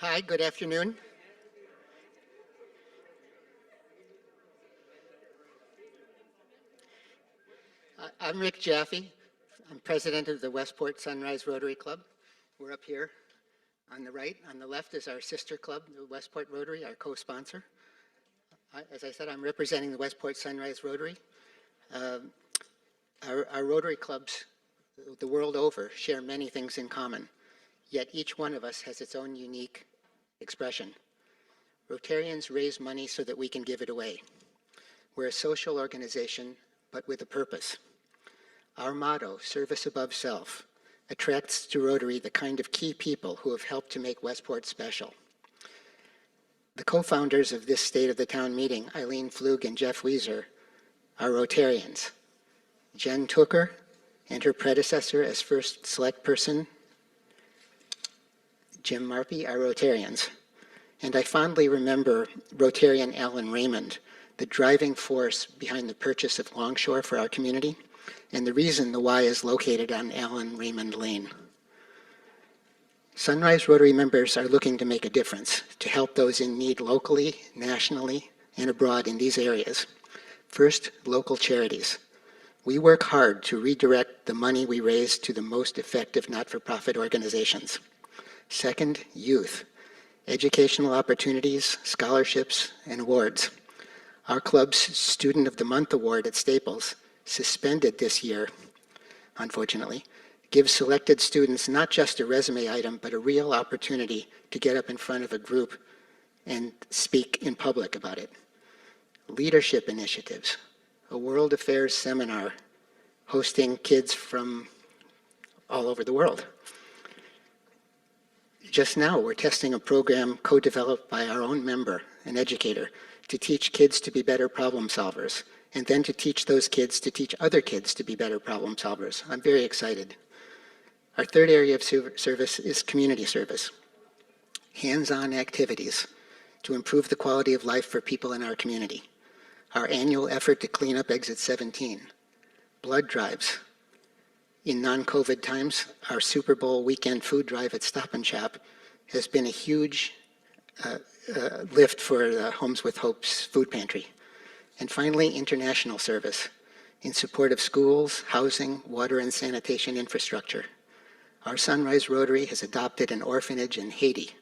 Hi, good afternoon. I'm Rick Jaffe. I'm president of the Westport Sunrise Rotary Club. We're up here on the right. On the left is our sister club, the Westport Rotary, our co-sponsor. As I said, I'm representing the Westport Sunrise Rotary. Um, our Rotary clubs the world over share many things in common, yet each one of us has its own unique expression. Rotarians raise money so that we can give it away. We're a social organization, but with a purpose. Our motto, service above self, attracts to Rotary the kind of key people who have helped to make Westport special. The co-founders of this State of the Town meeting, Eileen Flug and Jeff Weiser, are Rotarians. Jen Tooker and her predecessor as first select person, Jim Marpy, are Rotarians. And I fondly remember Rotarian Alan Raymond, the driving force behind the purchase of Longshore for our community, and the reason the Y is located on Alan Raymond Lane. Sunrise Rotary members are looking to make a difference, to help those in need locally, nationally, and abroad in these areas. First, local charities. We work hard to redirect the money we raise to the most effective not-for-profit organizations. Second, youth. Educational opportunities, scholarships, and awards. Our club's Student of the Month Award at Staples, suspended this year, unfortunately, gives selected students not just a resume item, but a real opportunity to get up in front of a group and speak in public about it. Leadership initiatives, a world affairs seminar hosting kids from all over the world. Just now, we're testing a program co-developed by our own member, an educator, to teach kids to be better problem solvers, and then to teach those kids to teach other kids to be better problem solvers. I'm very excited. Our third area of service is community service. Hands-on activities to improve the quality of life for people in our community. Our annual effort to clean up Exit 17. Blood drives. In non-COVID times, our Super Bowl weekend food drive at Stop and Shop has been a huge lift for the Homes with Hope's food pantry. And finally, international service in support of schools, housing, water, and sanitation infrastructure. Our Sunrise Rotary has adopted an orphanage in Haiti,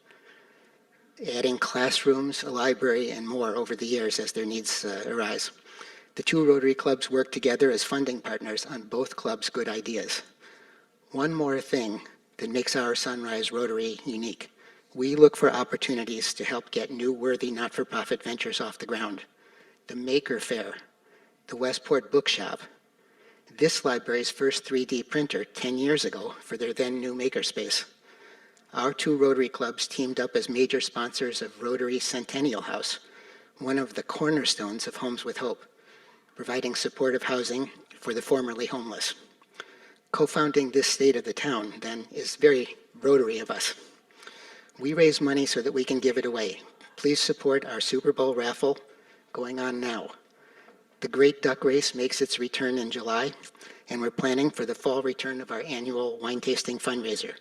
adding classrooms, a library, and more over the years as their needs arise. The two Rotary clubs work together as funding partners on both clubs' good ideas. One more thing that makes our Sunrise Rotary unique. We look for opportunities to help get new worthy not-for-profit ventures off the ground. The Maker Fair, the Westport Bookshop, this library's first 3D printer 10 years ago for their then new makerspace. Our two Rotary clubs teamed up as major sponsors of Rotary Centennial House, one of the cornerstones of Homes with Hope, providing supportive housing for the formerly homeless. Co-founding this State of the Town, then, is very Rotary of us. We raise money so that we can give it away. Please support our Super Bowl raffle going on now. The Great Duck Race makes its return in July, and we're planning for the fall return of our annual wine tasting fundraiser.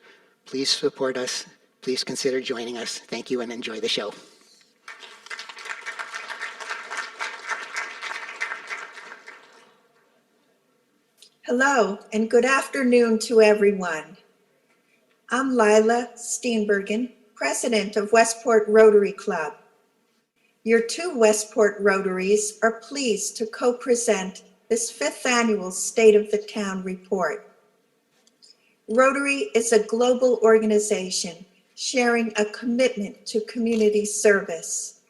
Please support us. Please consider joining us. Thank you and enjoy the show. Hello and good afternoon to everyone. I'm Lila Steenbergen, President of Westport Rotary Club. Your two Westport Rotaries are pleased to co-present this 5th annual State of the Town report. Rotary is a global organization sharing a commitment to community service.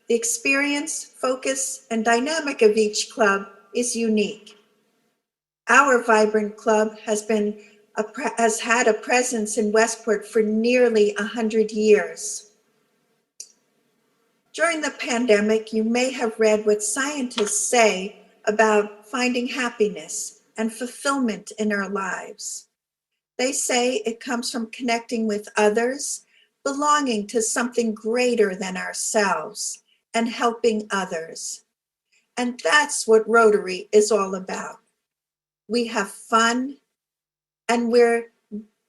The experience, focus, and dynamic of each club is unique. Our vibrant club has had a presence in Westport for nearly 100 years. During the pandemic, you may have read what scientists say about finding happiness and fulfillment in our lives. They say it comes from connecting with others, belonging to something greater than ourselves, and helping others. And that's what Rotary is all about. We have fun, and we're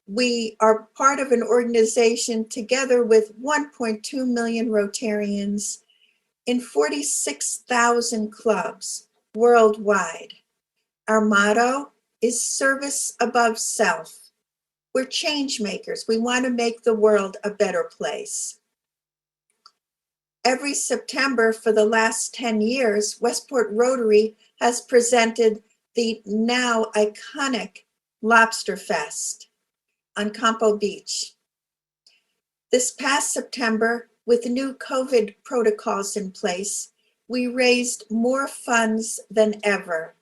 We are part of an organization together with 1.2 million Rotarians in 46,000 clubs worldwide. Our motto is service above self. We're change makers. We want to make the world a better place. Every September for the last 10 years, Westport Rotary has presented the now iconic Lobster Fest on Campbell Beach. This past September, with new COVID protocols in place, we raised more funds than ever.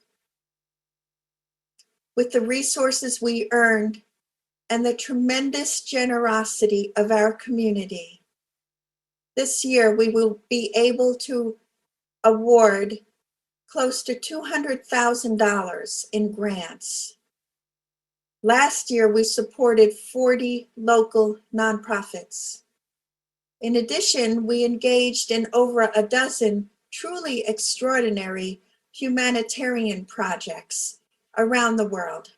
With the resources we earned and the tremendous generosity of our community, this year we will be able to award close to $200,000 in grants. Last year, we supported 40 local nonprofits. In addition, we engaged in over a dozen truly extraordinary humanitarian projects around the world.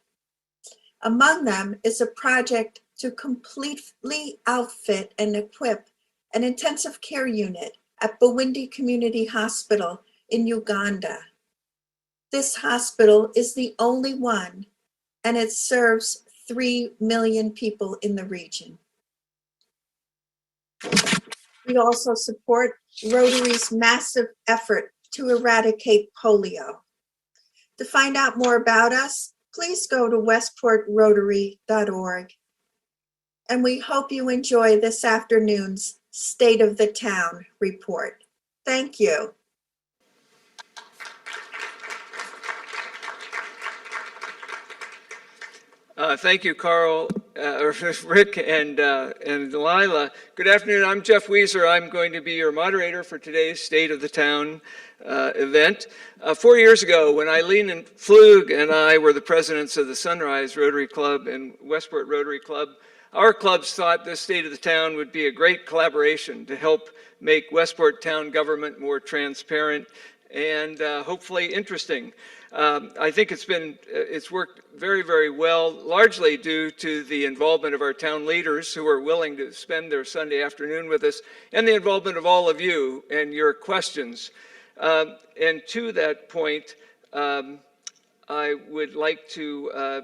Among them is a project to completely outfit and equip an intensive care unit at Bwindi Community Hospital in Uganda. This hospital is the only one, and it serves 3 million people in the region. We also support Rotary's massive effort to eradicate polio. To find out more about us, please go to westportrotary.org. And we hope you enjoy this afternoon's State of the Town report. Thank you. Thank you, Carl, Rick, and Delilah. Good afternoon. I'm Jeff Weiser. I'm going to be your moderator for today's State of the Town event. 4 years ago, when Eileen and Flug and I were the presidents of the Sunrise Rotary Club and Westport Rotary Club, our clubs thought this State of the Town would be a great collaboration to help make Westport town government more transparent and hopefully interesting. I think it's worked very, very well, largely due to the involvement of our town leaders who are willing to spend their Sunday afternoon with us, and the involvement of all of you and your questions. And to that point, I would like to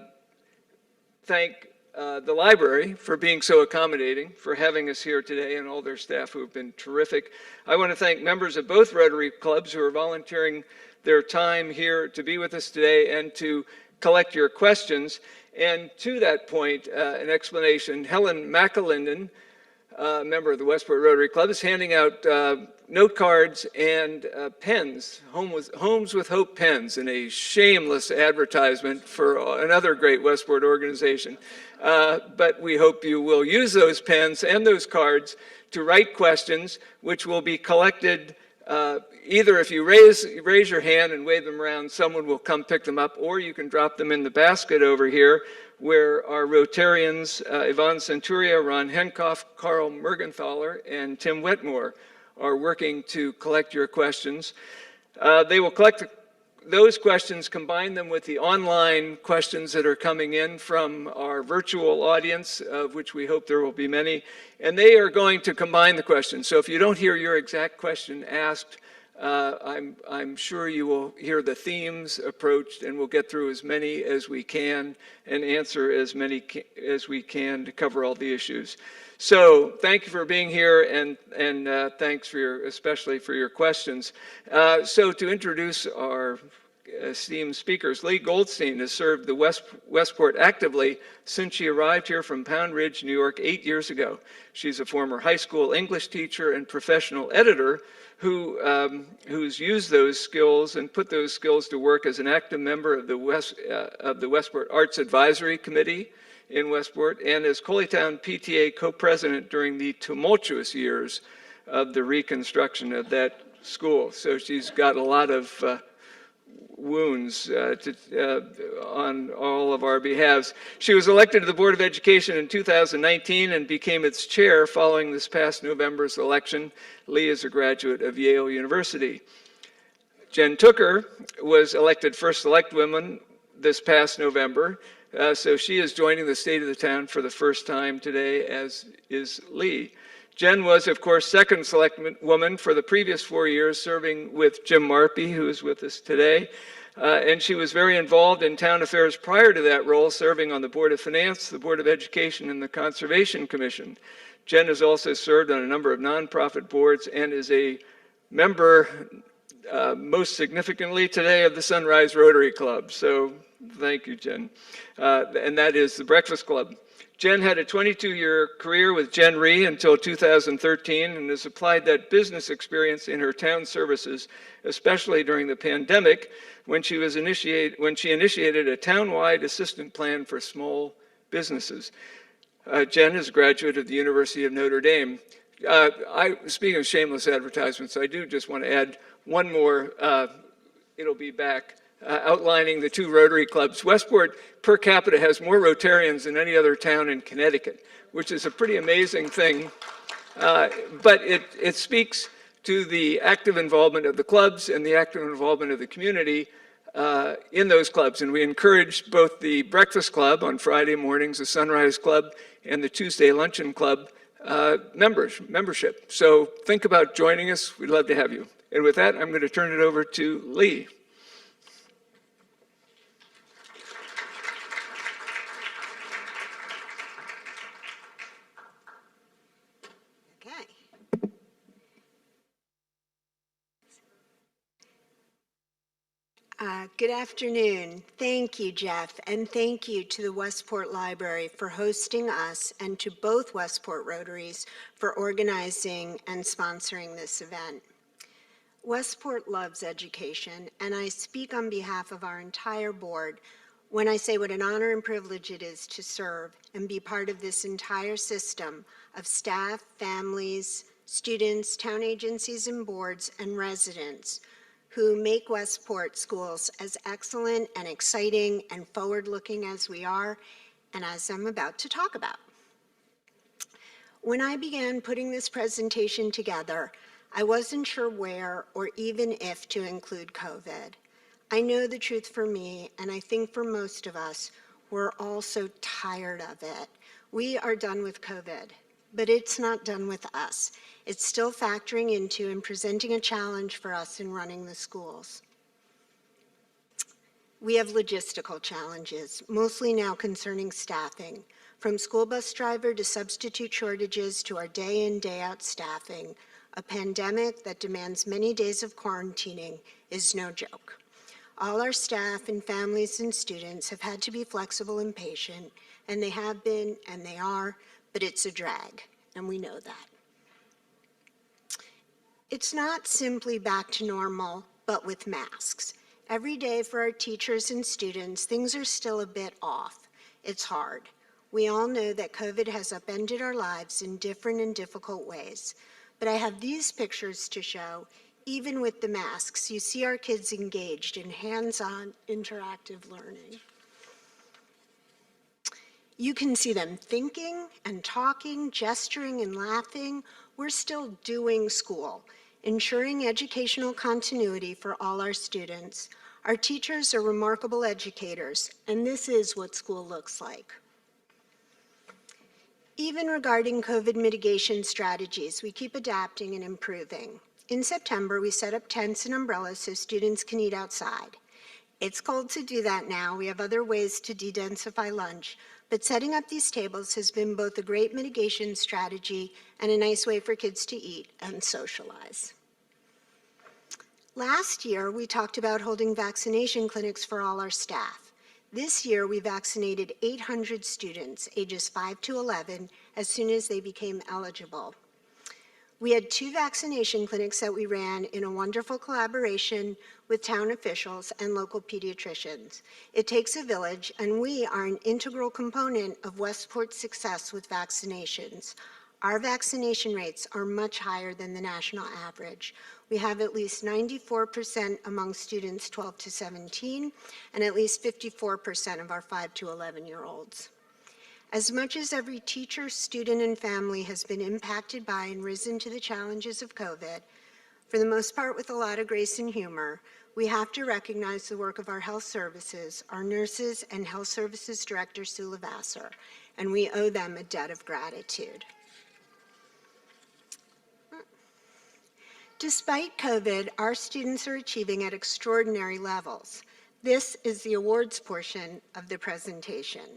thank the library for being so accommodating, for having us here today, and all their staff who have been terrific. I want to thank members of both Rotary clubs who are volunteering their time here to be with us today and to collect your questions. And to that point, an explanation, Helen McAlinden, a member of the Westport Rotary Club, is handing out note cards and pens, Homes with Hope pens, in a shameless advertisement for another great Westport organization. But we hope you will use those pens and those cards to write questions, which will be collected either if you raise your hand and wave them around, someone will come pick them up, or you can drop them in the basket over here, where our Rotarians, Yvonne Centuria, Ron Henkoff, Carl Mergenthaler, and Tim Wetmore, are working to collect your questions. They will collect those questions, combine them with the online questions that are coming in from our virtual audience, of which we hope there will be many, and they are going to combine the questions. So if you don't hear your exact question asked, I'm sure you will hear the themes approached, and we'll get through as many as we can and answer as many as we can to cover all the issues. So thank you for being here, and thanks especially for your questions. So to introduce our esteemed speakers, Lee Goldstein has served the Westport actively since she arrived here from Pound Ridge, New York 8 years ago. She's a former high school English teacher and professional editor who's used those skills and put those skills to work as an active member of the Westport Arts Advisory Committee in Westport, and as Coleytown PTA co-president during the tumultuous years of the reconstruction of that school. So she's got a lot of wounds on all of our behalves. She was elected to the Board of Education in 2019 and became its chair following this past November's election. Lee is a graduate of Yale University. Jen Tooker was elected first Selectwoman this past November. So she is joining the State of the Town for the first time today, as is Lee. Jen was, of course, second Selectwoman for the previous 4 years, serving with Jim Marpy, who is with us today. And she was very involved in town affairs prior to that role, serving on the Board of Finance, the Board of Education, and the Conservation Commission. Jen has also served on a number of nonprofit boards and is a member, most significantly today, of the Sunrise Rotary Club. So thank you, Jen. And that is the Breakfast Club. Jen had a 22-year career with Jen Rhee until 2013 and has applied that business experience in her town services, especially during the pandemic when she initiated a town-wide assistance plan for small businesses. Jen is a graduate of the University of Notre Dame. Speaking of shameless advertisements, I do just want to add one more, it'll be back, outlining the two Rotary clubs. Westport per capita has more Rotarians than any other town in Connecticut, which is a pretty amazing thing. But it speaks to the active involvement of the clubs and the active involvement of the community in those clubs. And we encourage both the Breakfast Club on Friday mornings, the Sunrise Club, and the Tuesday Luncheon Club membership. So think about joining us. We'd love to have you. And with that, I'm going to turn it over to Lee. Good afternoon. Thank you, Jeff, and thank you to the Westport Library for hosting us and to both Westport Rotaries for organizing and sponsoring this event. Westport loves education, and I speak on behalf of our entire board when I say what an honor and privilege it is to serve and be part of this entire system of staff, families, students, town agencies and boards, and residents who make Westport schools as excellent and exciting and forward-looking as we are, and as I'm about to talk about. When I began putting this presentation together, I wasn't sure where or even if to include COVID. I know the truth for me, and I think for most of us, we're all so tired of it. We are done with COVID, but it's not done with us. It's still factoring into and presenting a challenge for us in running the schools. We have logistical challenges, mostly now concerning staffing, from school bus driver to substitute shortages to our day in, day out staffing. A pandemic that demands many days of quarantining is no joke. All our staff and families and students have had to be flexible and patient, and they have been and they are, but it's a drag, and we know that. It's not simply back to normal, but with masks. Every day for our teachers and students, things are still a bit off. It's hard. We all know that COVID has upended our lives in different and difficult ways. But I have these pictures to show. Even with the masks, you see our kids engaged in hands-on interactive learning. You can see them thinking and talking, gesturing and laughing. We're still doing school, ensuring educational continuity for all our students. Our teachers are remarkable educators, and this is what school looks like. Even regarding COVID mitigation strategies, we keep adapting and improving. In September, we set up tents and umbrellas so students can eat outside. It's cold to do that now. We have other ways to de-densify lunch, but setting up these tables has been both a great mitigation strategy and a nice way for kids to eat and socialize. Last year, we talked about holding vaccination clinics for all our staff. This year, we vaccinated 800 students, ages 5 to 11, as soon as they became eligible. We had 2 vaccination clinics that we ran in a wonderful collaboration with town officials and local pediatricians. It takes a village, and we are an integral component of Westport's success with vaccinations. Our vaccination rates are much higher than the national average. We have at least 94% among students 12 to 17, and at least 54% of our 5 to 11-year-olds. As much as every teacher, student, and family has been impacted by and risen to the challenges of COVID, For the most part, with a lot of grace and humor, we have to recognize the work of our health services, our nurses, and health services director, Sue Lavasser, and we owe them a debt of gratitude. Despite COVID, our students are achieving at extraordinary levels. This is the awards portion of the presentation.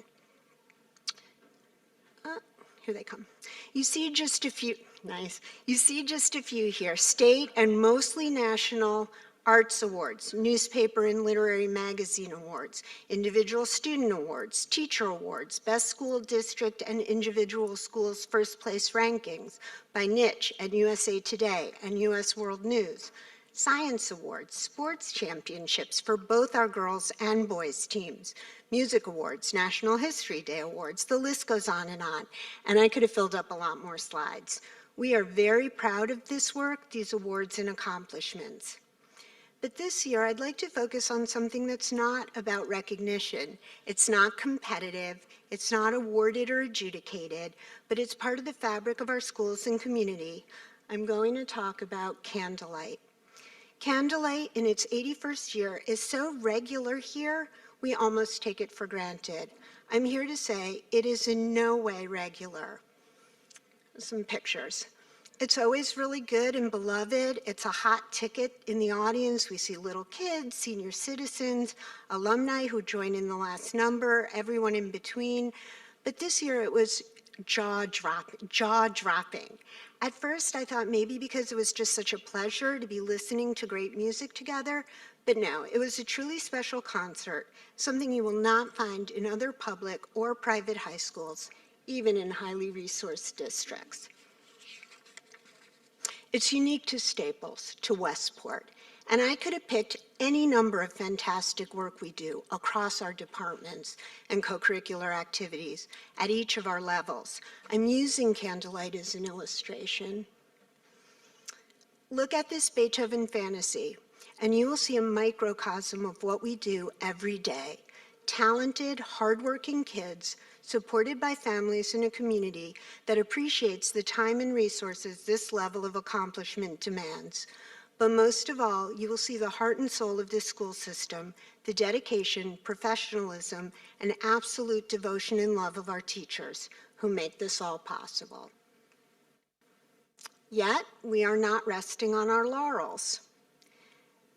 Here they come. You see just a few, nice. You see just a few here, state and mostly national arts awards, newspaper and literary magazine awards, individual student awards, teacher awards, best school district and individual schools first place rankings by niche and USA Today and US World News, science awards, sports championships for both our girls and boys teams, music awards, National History Day awards, the list goes on, and I could have filled up a lot more slides. We are very proud of this work, these awards and accomplishments. But this year, I'd like to focus on something that's not about recognition. It's not competitive, it's not awarded or adjudicated, but it's part of the fabric of our schools and community. I'm going to talk about candlelight. Candlelight, in its 81st year, is so regular here, we almost take it for granted. I'm here to say it is in no way regular. Some pictures. It's always really good and beloved. It's a hot ticket in the audience. We see little kids, senior citizens, alumni who join in the last number, everyone in between. But this year it was jaw-dropping. At first I thought maybe because it was just such a pleasure to be listening to great music together, but no, it was a truly special concert, something you will not find in other public or private high schools, even in highly resourced districts. It's unique to Staples, to Westport, and I could have picked any number of fantastic work we do across our departments and co-curricular activities at each of our levels. I'm using candlelight as an illustration. Look at this Beethoven fantasy, and you will see a microcosm of what we do every day. Talented, hardworking kids supported by families in a community that appreciates the time and resources this level of accomplishment demands. But most of all, you will see the heart and soul of this school system, the dedication, professionalism, and absolute devotion and love of our teachers who make this all possible. Yet, we are not resting on our laurels.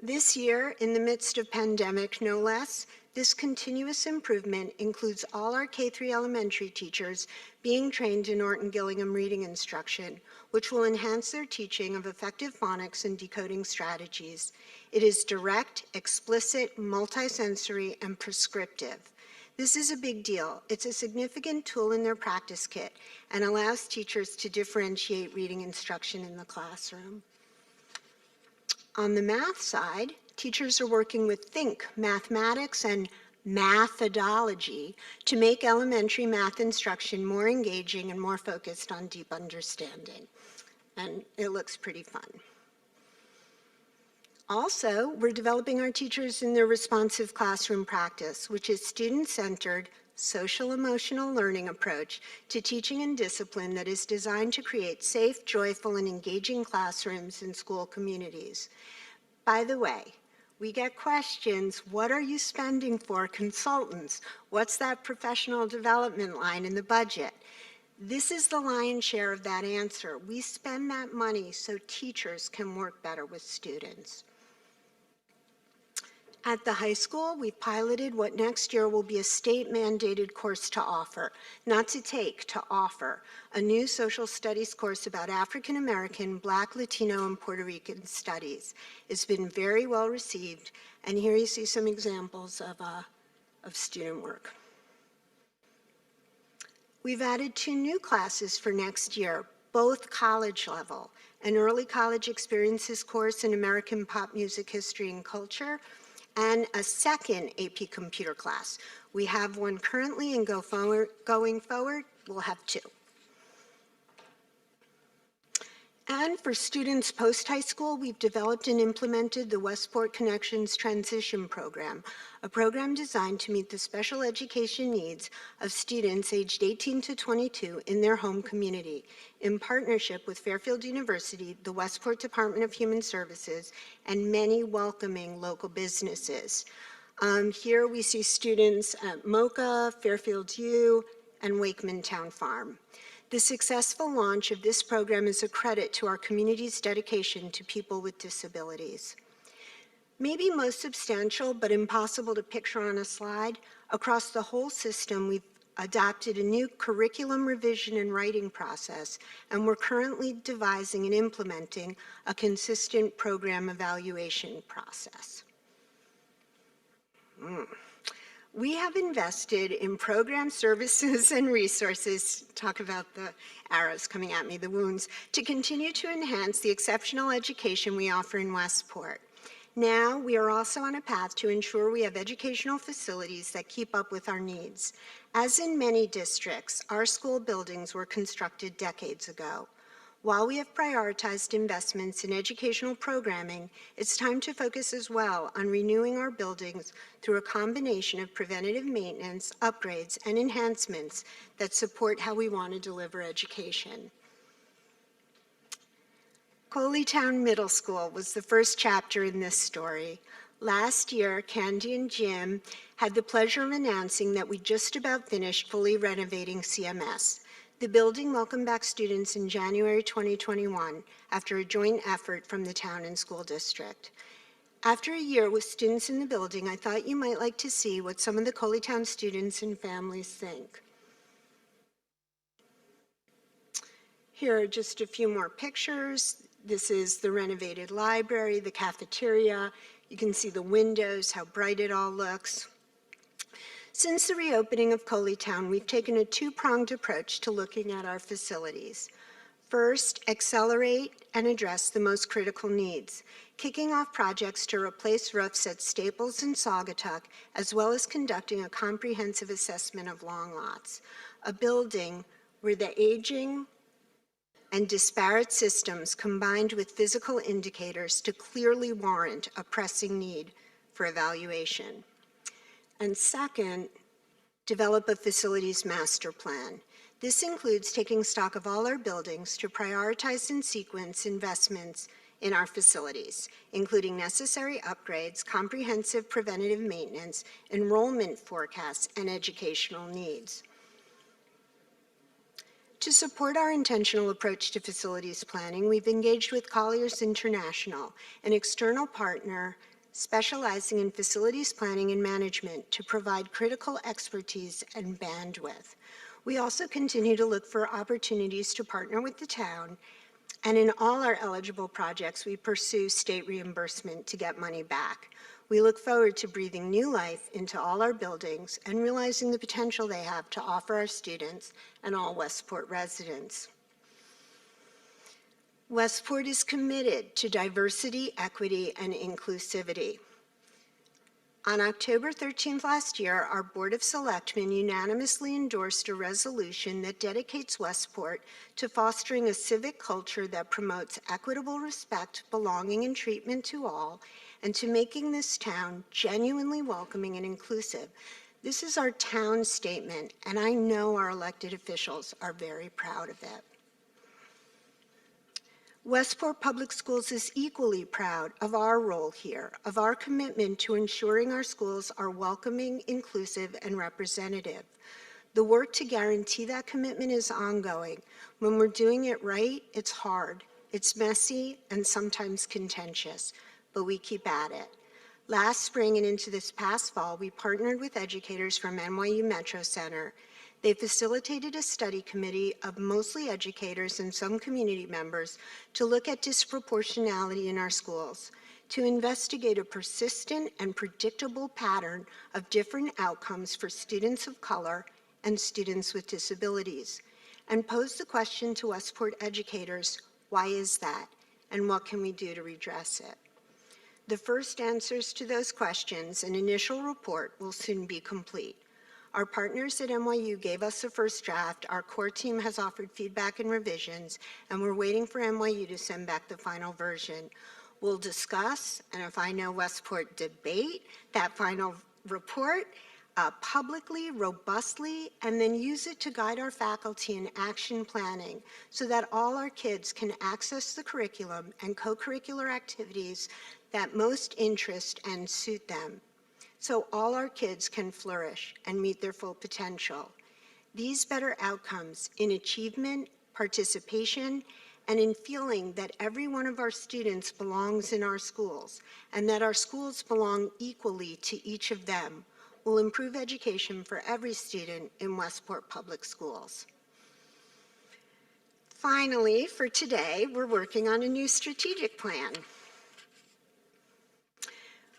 This year, in the midst of pandemic, no less, this continuous improvement includes all our K-3 elementary teachers being trained in Norton Gillingham reading instruction, which will enhance their teaching of effective phonics and decoding strategies. It is direct, explicit, multisensory, and prescriptive. This is a big deal. It's a significant tool in their practice kit and allows teachers to differentiate reading instruction in the classroom. On the math side, teachers are working with Think, mathematics, and methodology to make elementary math instruction more engaging and more focused on deep understanding. And it looks pretty fun. Also, we're developing our teachers in their responsive classroom practice, which is student-centered, social-emotional learning approach to teaching and discipline that is designed to create safe, joyful, and engaging classrooms and school communities. By the way, we get questions, what are you spending for consultants? What's that professional development line in the budget? This is the lion's share of that answer. We spend that money so teachers can work better with students. At the high school, we've piloted what next year will be a state-mandated course to offer, not to take, to offer, a new social studies course about African American, Black, Latino, and Puerto Rican studies. It's been very well received, and here you see some examples of student work. We've added 2 new classes for next year, both college level, an early college experiences course in American pop music history and culture, and a second AP computer class. We have one currently, and going forward, we'll have 2. And for students post-high school, we've developed and implemented the Westport Connections Transition Program, a program designed to meet the special education needs of students aged 18 to 22 in their home community, in partnership with Fairfield University, the Westport Department of Human Services, and many welcoming local businesses. Here we see students at MOCA, Fairfield U, and Wakeman Town Farm. The successful launch of this program is a credit to our community's dedication to people with disabilities. Maybe most substantial, but impossible to picture on a slide, across the whole system, we've adopted a new curriculum revision and writing process, and we're currently devising and implementing a consistent program evaluation process. We have invested in program services and resources, talk about the arrows coming at me, the wounds, to continue to enhance the exceptional education we offer in Westport. Now, we are also on a path to ensure we have educational facilities that keep up with our needs. As in many districts, our school buildings were constructed decades ago. While we have prioritized investments in educational programming, it's time to focus as well on renewing our buildings through a combination of preventative maintenance, upgrades, and enhancements that support how we want to deliver education. Coley Town Middle School was the first chapter in this story. Last year, Candy and Jim had the pleasure of announcing that we just about finished fully renovating CMS. The building welcomed back students in January 2021 after a joint effort from the town and school district. After a year with students in the building, I thought you might like to see what some of the Coley Town students and families think. Here are just a few more pictures. This is the renovated library, the cafeteria. You can see the windows, how bright it all looks. Since the reopening of Coley Town, we've taken a two-pronged approach to looking at our facilities. First, accelerate and address the most critical needs, kicking off projects to replace roofs at Staples and Saugatuck, as well as conducting a comprehensive assessment of long lots, a building where the aging and disparate systems combined with physical indicators to clearly warrant a pressing need for evaluation. And second, develop a facilities master plan. This includes taking stock of all our buildings to prioritize and sequence investments in our facilities, including necessary upgrades, comprehensive preventative maintenance, enrollment forecasts, and educational needs. To support our intentional approach to facilities planning, we've engaged with Colliers International, an external partner specializing in facilities planning and management to provide critical expertise and bandwidth. We also continue to look for opportunities to partner with the town, and in all our eligible projects, we pursue state reimbursement to get money back. We look forward to breathing new life into all our buildings and realizing the potential they have to offer our students and all Westport residents. Westport is committed to diversity, equity, and inclusivity. On October 13th last year, our Board of Selectmen unanimously endorsed a resolution that dedicates Westport to fostering a civic culture that promotes equitable respect, belonging, and treatment to all, and to making this town genuinely welcoming and inclusive. This is our town statement, and I know our elected officials are very proud of it. Westport Public Schools is equally proud of our role here, of our commitment to ensuring our schools are welcoming, inclusive, and representative. The work to guarantee that commitment is ongoing. When we're doing it right, it's hard, it's messy, and sometimes contentious, but we keep at it. Last spring and into this past fall, we partnered with educators from NYU Metro Center. They facilitated a study committee of mostly educators and some community members to look at disproportionality in our schools, to investigate a persistent and predictable pattern of different outcomes for students of color and students with disabilities, and pose the question to Westport educators, why is that, and what can we do to redress it? The first answers to those questions, an initial report, will soon be complete. Our partners at NYU gave us the first draft, our core team has offered feedback and revisions, and we're waiting for NYU to send back the final version. We'll discuss, and if I know Westport, debate that final report publicly, robustly, and then use it to guide our faculty in action planning so that all our kids can access the curriculum and co-curricular activities that most interest and suit them, so all our kids can flourish and meet their full potential. These better outcomes in achievement, participation, and in feeling that every one of our students belongs in our schools and that our schools belong equally to each of them will improve education for every student in Westport Public Schools. Finally, for today, we're working on a new strategic plan.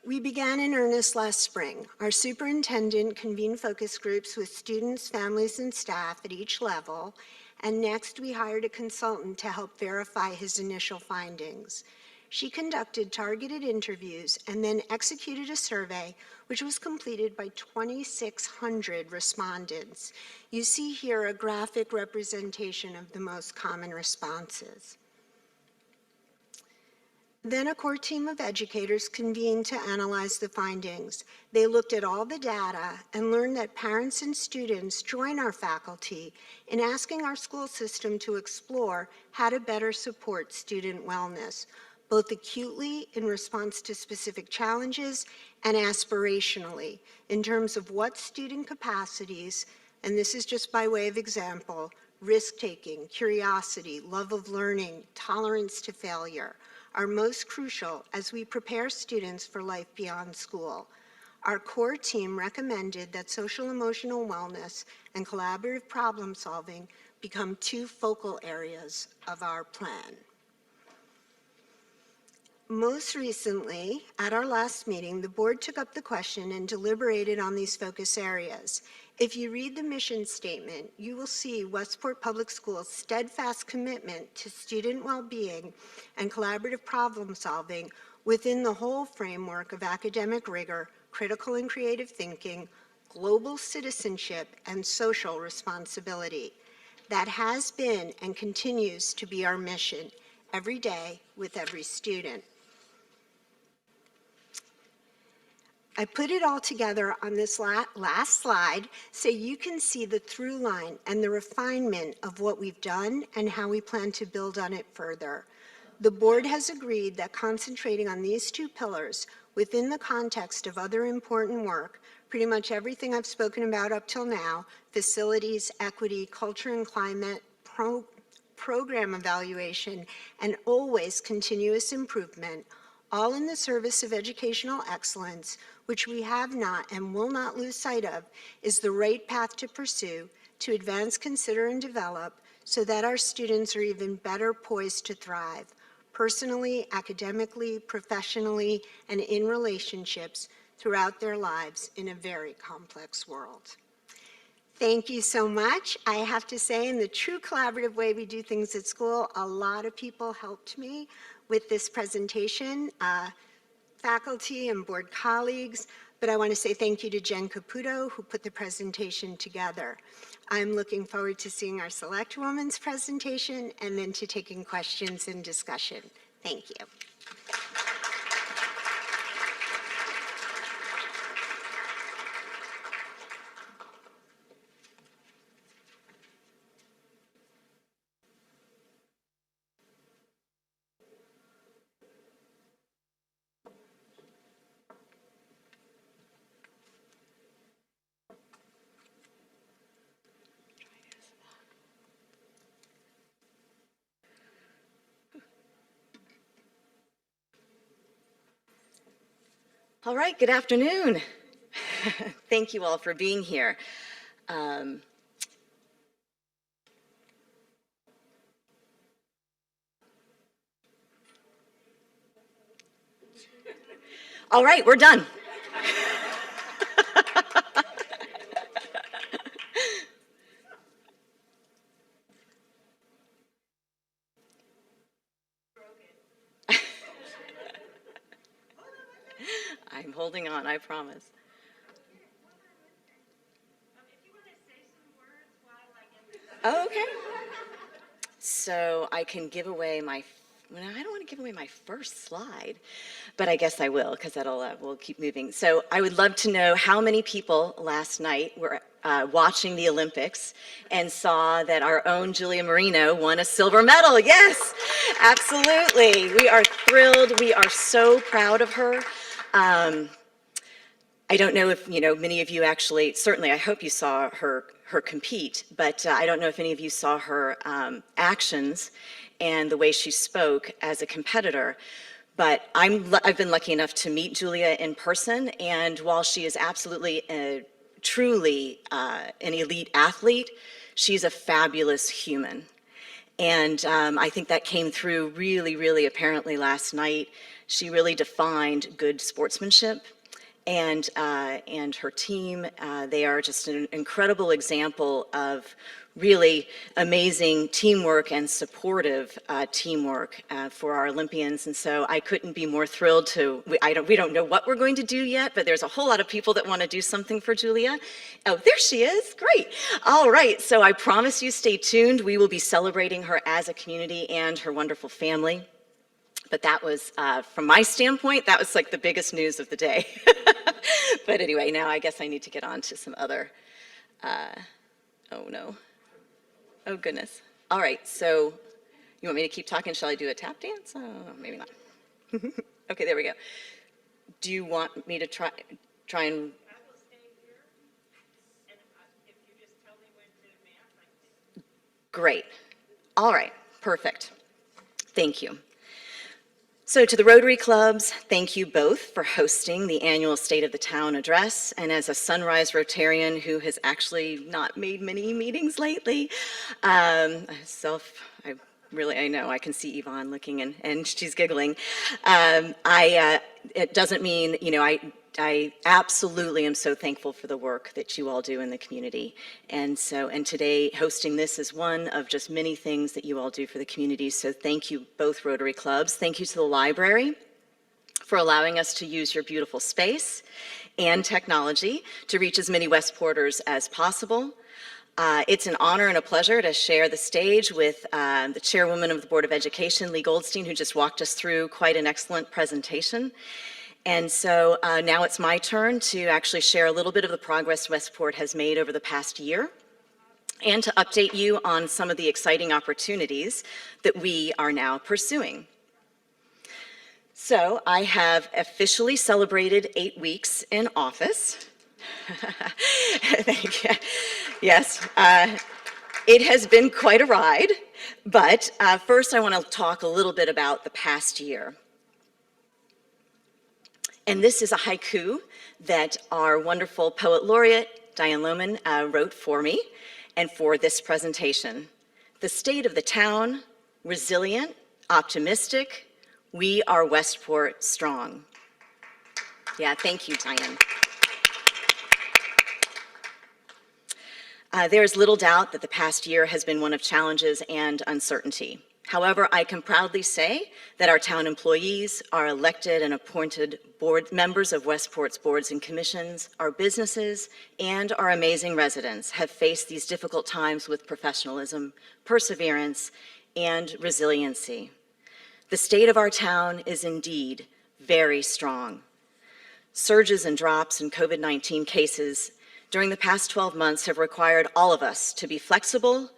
We began in earnest last spring. Our superintendent convened focus groups with students, families, and staff at each level, and next we hired a consultant to help verify his initial findings. She conducted targeted interviews and then executed a survey which was completed by 2,600 respondents. You see here a graphic representation of the most common responses. Then a core team of educators convened to analyze the findings. They looked at all the data and learned that parents and students join our faculty in asking our school system to explore how to better support student wellness, both acutely in response to specific challenges and aspirationally in terms of what student capacities, and this is just by way of example, risk-taking, curiosity, love of learning, tolerance to failure, are most crucial as we prepare students for life beyond school. Our core team recommended that social emotional wellness and collaborative problem solving become two focal areas of our plan. Most recently, at our last meeting, the board took up the question and deliberated on these focus areas. If you read the mission statement, you will see Westport Public Schools' steadfast commitment to student well-being and collaborative problem solving within the whole framework of academic rigor, critical and creative thinking, global citizenship, and social responsibility. That has been and continues to be our mission every day with every student. I put it all together on this last slide so you can see the through line and the refinement of what we've done and how we plan to build on it further. The board has agreed that concentrating on these two pillars within the context of other important work, pretty much everything I've spoken about up till now, facilities, equity, culture and climate, program evaluation, and always continuous improvement, all in the service of educational excellence, which we have not and will not lose sight of, is the right path to pursue to advance, consider, and develop so that our students are even better poised to thrive, personally, academically, professionally, and in relationships throughout their lives in a very complex world. Thank you so much. I have to say, in the true collaborative way we do things at school, a lot of people helped me with this presentation, faculty and board colleagues, but I want to say thank you to Jen Caputo, who put the presentation together. I'm looking forward to seeing our Selectwoman's presentation and then to taking questions and discussion. Thank you. All right, good afternoon. Thank you all for being here. All right, we're done. I'm holding on, I promise. Oh, okay. So I can give away well, I don't want to give away my first slide, but I guess I will, because we'll keep moving. So I would love to know how many people last night were watching the Olympics and saw that our own Julia Marino won a silver medal. Yes, absolutely. We are thrilled. We are so proud of her. I don't know if, many of you actually, certainly I hope you saw her compete, but I don't know if any of you saw her actions and the way she spoke as a competitor. But I've been lucky enough to meet Julia in person, and while she is absolutely truly an elite athlete, she's a fabulous human. And I think that came through really, really apparently last night. She really defined good sportsmanship. And her team, they are just an incredible example of really amazing teamwork and supportive teamwork for our Olympians. And so I couldn't be more thrilled we don't know what we're going to do yet, but there's a whole lot of people that want to do something for Julia. Oh, there she is, great. All right, so I promise you stay tuned. We will be celebrating her as a community and her wonderful family. But that was, from my standpoint, that was like the biggest news of the day. But anyway, now I guess I need to get on to some other, oh no. Oh goodness. All right, so you want me to keep talking? Shall I do a tap dance? Oh, maybe not. Okay, there we go. Do you want me to try and... I will stay here, and if you just tell me when to advance, Great. All right, perfect. Thank you. So to the Rotary Clubs, thank you both for hosting the annual State of the Town address. And as a Sunrise Rotarian who has actually not made many meetings lately, I know, I can see Yvonne looking and she's giggling. It doesn't mean, I absolutely am so thankful for the work that you all do in the community. And today hosting this is one of just many things that you all do for the community. So thank you both Rotary Clubs. Thank you to the library for allowing us to use your beautiful space and technology to reach as many Westporters as possible. It's an honor and a pleasure to share the stage with the chairwoman of the Board of Education, Lee Goldstein, who just walked us through quite an excellent presentation. And so now it's my turn to actually share a little bit of the progress Westport has made over the past year and to update you on some of the exciting opportunities that we are now pursuing. So I have officially celebrated 8 weeks in office. Thank you. Yes, it has been quite a ride, but first I want to talk a little bit about the past year. And this is a haiku that our wonderful poet laureate, Diane Lohman, wrote for me and for this presentation. The state of the town, resilient, optimistic, we are Westport strong. Yeah, thank you, Diane. There's little doubt that the past year has been one of challenges and uncertainty. However, I can proudly say that our town employees, our elected and appointed board members of Westport's boards and commissions, our businesses, and our amazing residents have faced these difficult times with professionalism, perseverance, and resiliency. The state of our town is indeed very strong. Surges and drops in COVID-19 cases during the past 12 months have required all of us to be flexible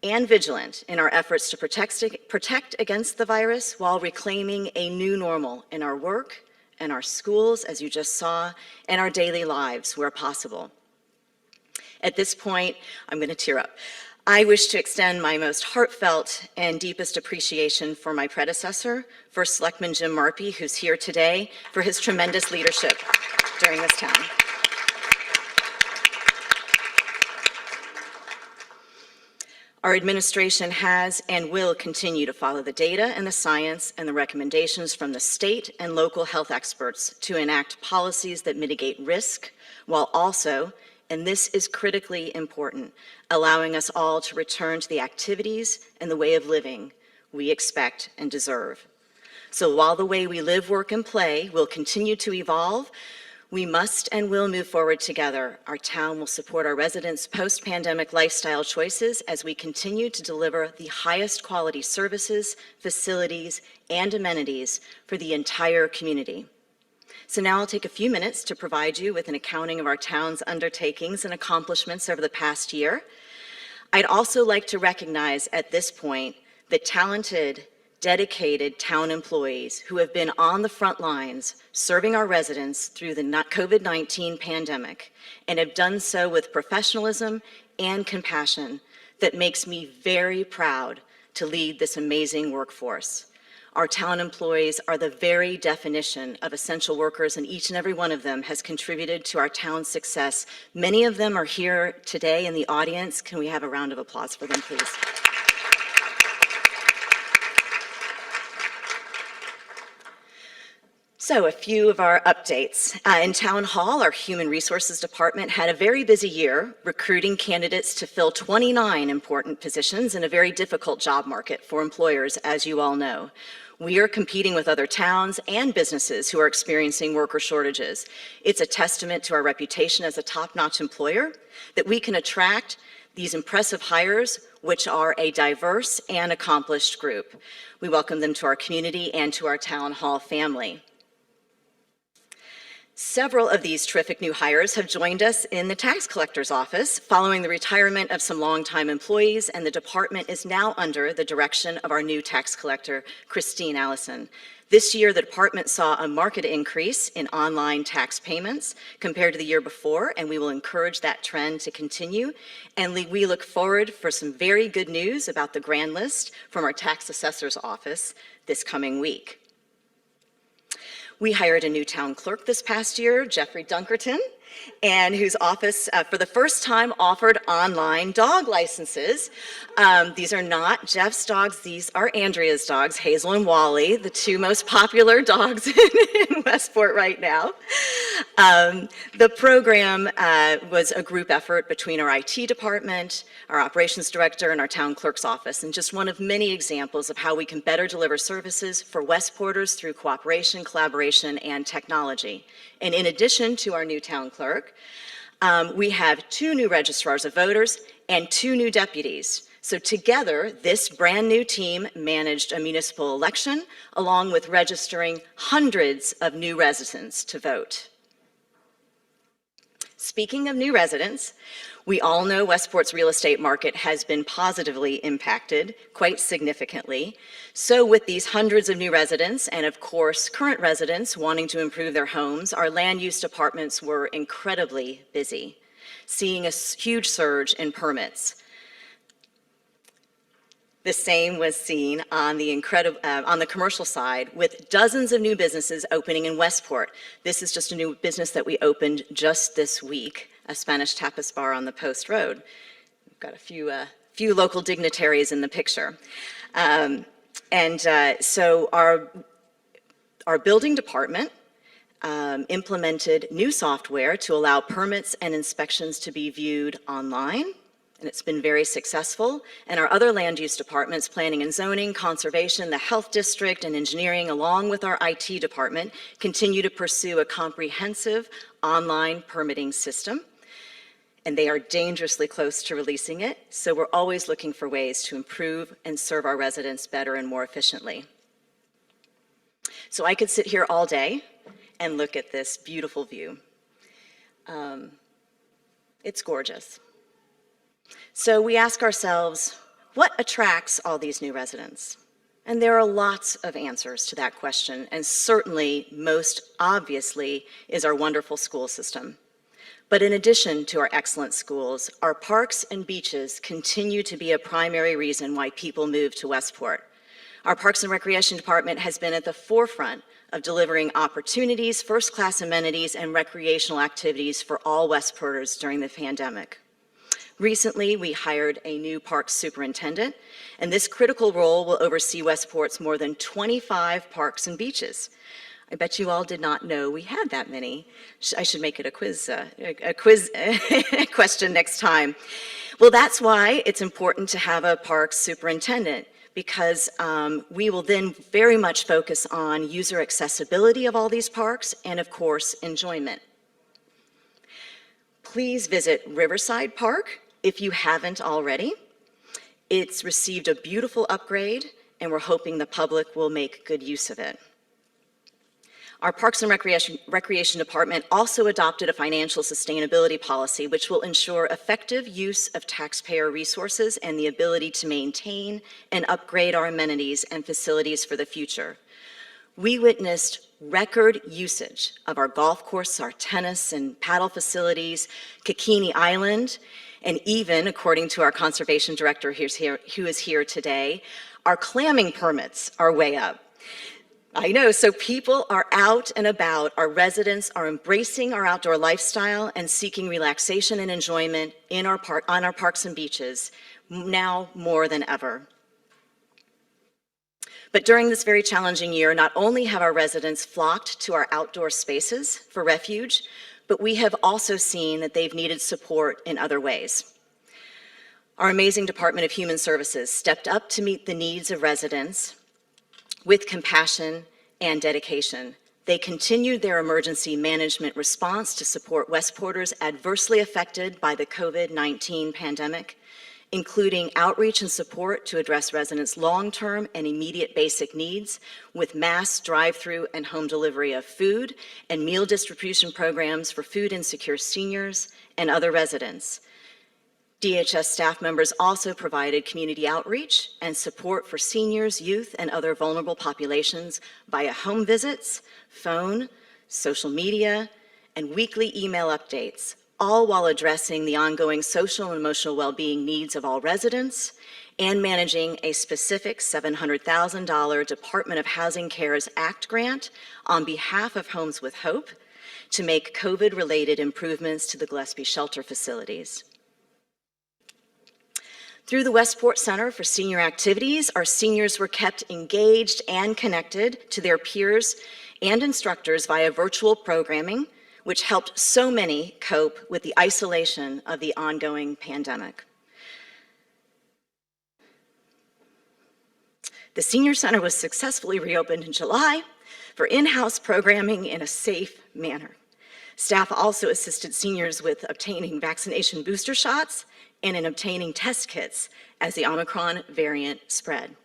and vigilant in our efforts to protect against the virus while reclaiming a new normal in our work and our schools, as you just saw, and our daily lives where possible. At this point, I'm going to tear up. I wish to extend my most heartfelt and deepest appreciation for my predecessor, First Selectman Jim Marpy, who's here today, for his tremendous leadership during this time. Our administration has and will continue to follow the data and the science and the recommendations from the state and local health experts to enact policies that mitigate risk while also, and this is critically important, allowing us all to return to the activities and the way of living we expect and deserve. So while the way we live, work, and play will continue to evolve, We must and will move forward together. Our town will support our residents' post-pandemic lifestyle choices as we continue to deliver the highest quality services, facilities, and amenities for the entire community. So now I'll take a few minutes to provide you with an accounting of our town's undertakings and accomplishments over the past year. I'd also like to recognize at this point the talented, dedicated town employees who have been on the front lines serving our residents through the COVID-19 pandemic and have done so with professionalism and compassion that makes me very proud to lead this amazing workforce. Our town employees are the very definition of essential workers, and each and every one of them has contributed to our town's success. Many of them are here today in the audience. Can we have a round of applause for them, please? So a few of our updates. In Town Hall, our Human Resources Department had a very busy year recruiting candidates to fill 29 important positions in a very difficult job market for employers, as you all know. We are competing with other towns and businesses who are experiencing worker shortages. It's a testament to our reputation as a top-notch employer that we can attract these impressive hires, which are a diverse and accomplished group. We welcome them to our community and to our Town Hall family. Several of these terrific new hires have joined us in the tax collector's office following the retirement of some longtime employees, and the department is now under the direction of our new tax collector, Christine Allison. This year, the department saw a marked increase in online tax payments compared to the year before, and we will encourage that trend to continue. And we look forward for some very good news about the grand list from our tax assessor's office this coming week. We hired a new town clerk this past year, Jeffrey Dunkerton, and whose office, for the first time, offered online dog licenses. These are not Jeff's dogs, these are Andrea's dogs, Hazel and Wally, the two most popular dogs in Westport right now. The program was a group effort between our IT department, our operations director, and our town clerk's office, and just one of many examples of how we can better deliver services for Westporters through cooperation, collaboration, and technology. And in addition to our new town clerk, we have 2 new registrars of voters and 2 new deputies. So together, this brand new team managed a municipal election along with registering hundreds of new residents to vote. Speaking of new residents, we all know Westport's real estate market has been positively impacted quite significantly. So with these hundreds of new residents and of course current residents wanting to improve their homes, our land use departments were incredibly busy, seeing a huge surge in permits. The same was seen on the commercial side with dozens of new businesses opening in Westport. This is just a new business that we opened just this week, a Spanish tapas bar on the Post Road. We've got a few local dignitaries in the picture. So our building department implemented new software to allow permits and inspections to be viewed online. And it's been very successful. And our other land use departments, planning and zoning, conservation, the health district, and engineering, along with our IT department, continue to pursue a comprehensive online permitting system. And they are dangerously close to releasing it. So we're always looking for ways to improve and serve our residents better and more efficiently. So I could sit here all day and look at this beautiful view. It's gorgeous. So we ask ourselves, what attracts all these new residents? And there are lots of answers to that question, and certainly, most obviously, is our wonderful school system. But in addition to our excellent schools, our parks and beaches continue to be a primary reason why people move to Westport. Our Parks and Recreation Department has been at the forefront of delivering opportunities, first-class amenities, and recreational activities for all Westporters during the pandemic. Recently, we hired a new parks superintendent, and this critical role will oversee Westport's more than 25 parks and beaches. I bet you all did not know we had that many. I should make it a quiz question next time. Well, that's why it's important to have a parks superintendent, because we will then very much focus on user accessibility of all these parks and, of course, enjoyment. Please visit Riverside Park if you haven't already. It's received a beautiful upgrade, and we're hoping the public will make good use of it. Our Parks and Recreation Department also adopted a financial sustainability policy which will ensure effective use of taxpayer resources and the ability to maintain and upgrade our amenities and facilities for the future. We witnessed record usage of our golf course, our tennis and paddle facilities, Kikini Island, and even, according to our conservation director who is here today, our clamming permits are way up. I know, so people are out and about. Our residents are embracing our outdoor lifestyle and seeking relaxation and enjoyment on our parks and beaches, now more than ever. But during this very challenging year, not only have our residents flocked to our outdoor spaces for refuge, but we have also seen that they've needed support in other ways. Our amazing Department of Human Services stepped up to meet the needs of residents with compassion and dedication. They continued their emergency management response to support Westporters adversely affected by the COVID-19 pandemic, including outreach and support to address residents' long-term and immediate basic needs with mass drive-through and home delivery of food and meal distribution programs for food insecure seniors and other residents. DHS staff members also provided community outreach and support for seniors, youth, and other vulnerable populations via home visits, phone, social media, and weekly email updates, all while addressing the ongoing social and emotional well-being needs of all residents and managing a specific $700,000 Department of Housing CARES Act grant on behalf of Homes with Hope to make COVID-related improvements to the Gillespie shelter facilities. Through the Westport Center for Senior Activities, our seniors were kept engaged and connected to their peers and instructors via virtual programming, which helped so many cope with the isolation of the ongoing pandemic. The Senior Center was successfully reopened in July for in-house programming in a safe manner. Staff also assisted seniors with obtaining vaccination booster shots and in obtaining test kits as the Omicron variant spread.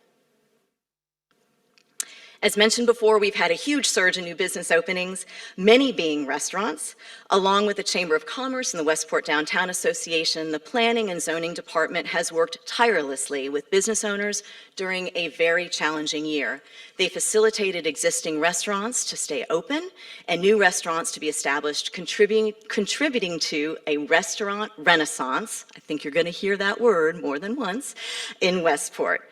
As mentioned before, we've had a huge surge in new business openings, many being restaurants. Along with the Chamber of Commerce and the Westport Downtown Association, the Planning and Zoning Department has worked tirelessly with business owners during a very challenging year. They facilitated existing restaurants to stay open and new restaurants to be established, contributing to a restaurant renaissance. I think you're going to hear that word more than once in Westport.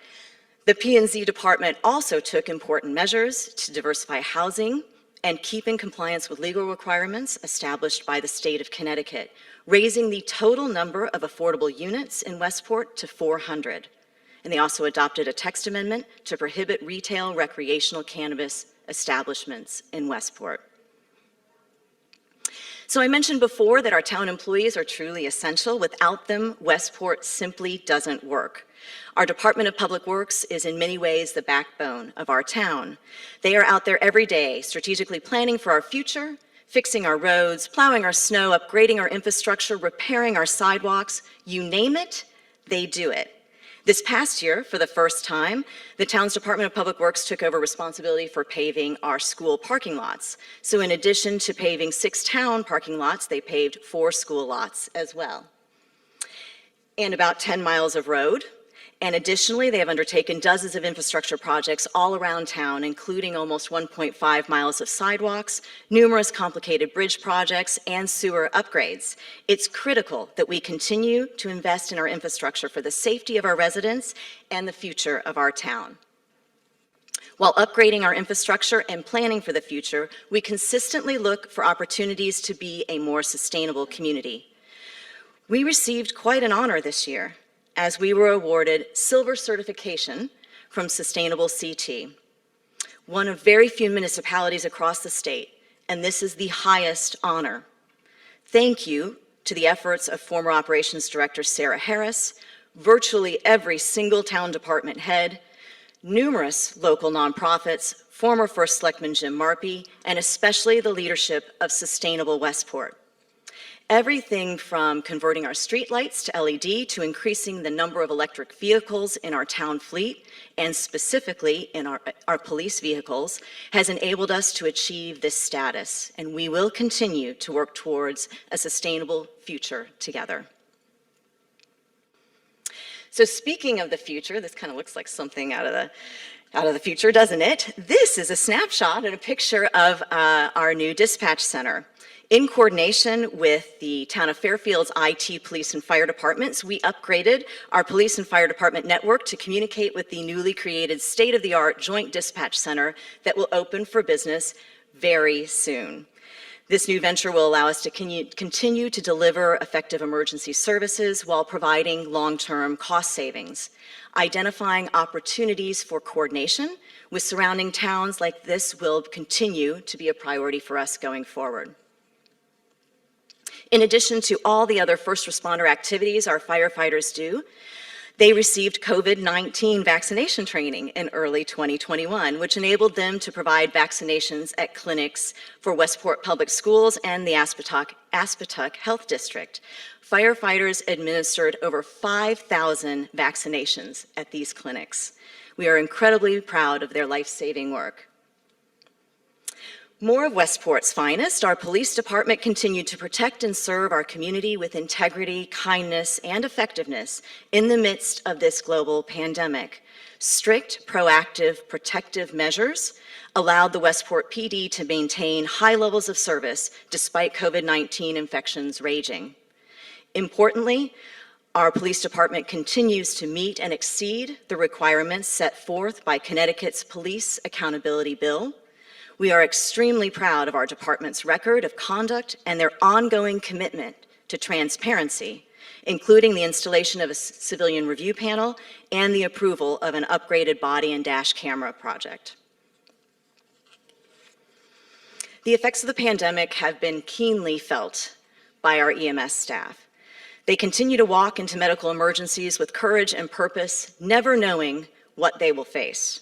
The P&Z department also took important measures to diversify housing and keep in compliance with legal requirements established by the state of Connecticut, raising the total number of affordable units in Westport to 400. And they also adopted a text amendment to prohibit retail recreational cannabis establishments in Westport. So I mentioned before that our town employees are truly essential. Without them, Westport simply doesn't work. Our Department of Public Works is in many ways the backbone of our town. They are out there every day, strategically planning for our future, fixing our roads, plowing our snow, upgrading our infrastructure, repairing our sidewalks. You name it, they do it. This past year, for the first time, the town's Department of Public Works took over responsibility for paving our school parking lots. So in addition to paving 6 town parking lots, they paved 4 school lots as well. And about 10 miles of road. And additionally, they have undertaken dozens of infrastructure projects all around town, including almost 1.5 miles of sidewalks, numerous complicated bridge projects, and sewer upgrades. It's critical that we continue to invest in our infrastructure for the safety of our residents and the future of our town. While upgrading our infrastructure and planning for the future, we consistently look for opportunities to be a more sustainable community. We received quite an honor this year, as we were awarded silver certification from Sustainable CT, one of very few municipalities across the state, and this is the highest honor. Thank you to the efforts of former Operations Director Sarah Harris, virtually every single town department head, numerous local nonprofits, former First Selectman Jim Marpy, and especially the leadership of Sustainable Westport. Everything from converting our streetlights to LED to increasing the number of electric vehicles in our town fleet, and specifically in our police vehicles, has enabled us to achieve this status, and we will continue to work towards a sustainable future together. So speaking of the future, this kind of looks like something out of the future, doesn't it? This is a snapshot and a picture of our new dispatch center. In coordination with the town of Fairfield's IT, police, and fire departments, we upgraded our police and fire department network to communicate with the newly created state-of-the-art joint dispatch center that will open for business very soon. This new venture will allow us to continue to deliver effective emergency services while providing long-term cost savings. Identifying opportunities for coordination with surrounding towns like this will continue to be a priority for us going forward. In addition to all the other first responder activities our firefighters do, they received COVID-19 vaccination training in early 2021, which enabled them to provide vaccinations at clinics for Westport Public Schools and the Aspetuck Health District. Firefighters administered over 5,000 vaccinations at these clinics. We are incredibly proud of their life-saving work. More of Westport's finest, our police department continued to protect and serve our community with integrity, kindness, and effectiveness in the midst of this global pandemic. Strict, proactive, protective measures allowed the Westport PD to maintain high levels of service despite COVID-19 infections raging. Importantly, our police department continues to meet and exceed the requirements set forth by Connecticut's Police Accountability Bill. We are extremely proud of our department's record of conduct and their ongoing commitment to transparency, including the installation of a civilian review panel and the approval of an upgraded body and dash camera project. The effects of the pandemic have been keenly felt by our EMS staff. They continue to walk into medical emergencies with courage and purpose, never knowing what they will face.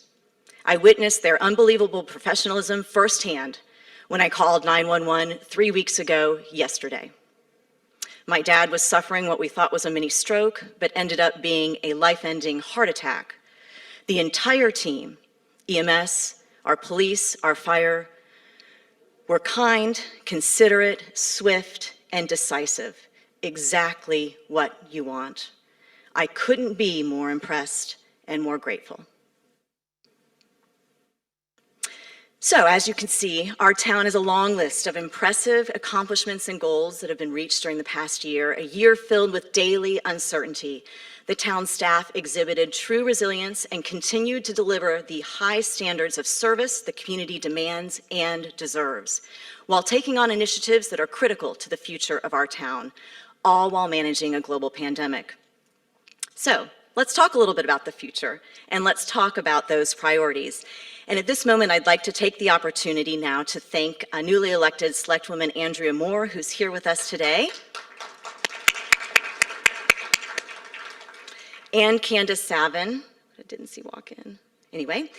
I witnessed their unbelievable professionalism firsthand when I called 911 3 weeks ago yesterday. My dad was suffering what we thought was a mini stroke, but ended up being a life-ending heart attack. The entire team, EMS, our police, our fire, were kind, considerate, swift, and decisive. Exactly what you want. I couldn't be more impressed and more grateful. So, as you can see, our town has a long list of impressive accomplishments and goals that have been reached during the past year, a year filled with daily uncertainty. The town staff exhibited true resilience and continued to deliver the high standards of service the community demands and deserves, while taking on initiatives that are critical to the future of our town, all while managing a global pandemic. So, let's talk a little bit about the future, and let's talk about those priorities. And at this moment, I'd like to take the opportunity now to thank a newly elected Selectwoman Andrea Moore, who's here with us today, and Candace Savin, I didn't see walk in, anyway,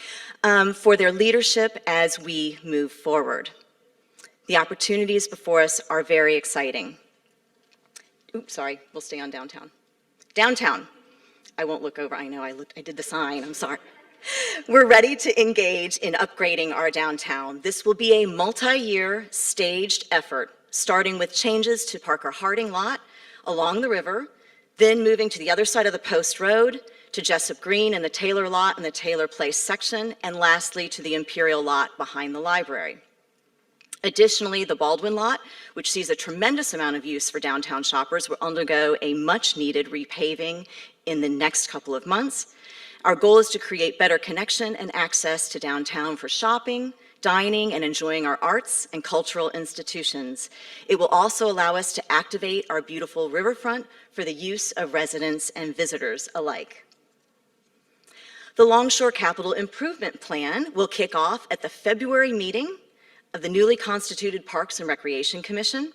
for their leadership as we move forward. The opportunities before us are very exciting. Oops, sorry, we'll stay on downtown. Downtown, I won't look over, I know I did the sign, I'm sorry. We're ready to engage in upgrading our downtown. This will be a multi-year staged effort, starting with changes to Parker Harding lot along the river, then moving to the other side of the Post Road, to Jessup Green and the Taylor lot and the Taylor Place section, and lastly to the Imperial lot behind the library. Additionally, the Baldwin lot, which sees a tremendous amount of use for downtown shoppers, will undergo a much-needed repaving in the next couple of months. Our goal is to create better connection and access to downtown for shopping, dining, and enjoying our arts and cultural institutions. It will also allow us to activate our beautiful riverfront for the use of residents and visitors alike. The Longshore Capital Improvement Plan will kick off at the February meeting of the newly constituted Parks and Recreation Commission.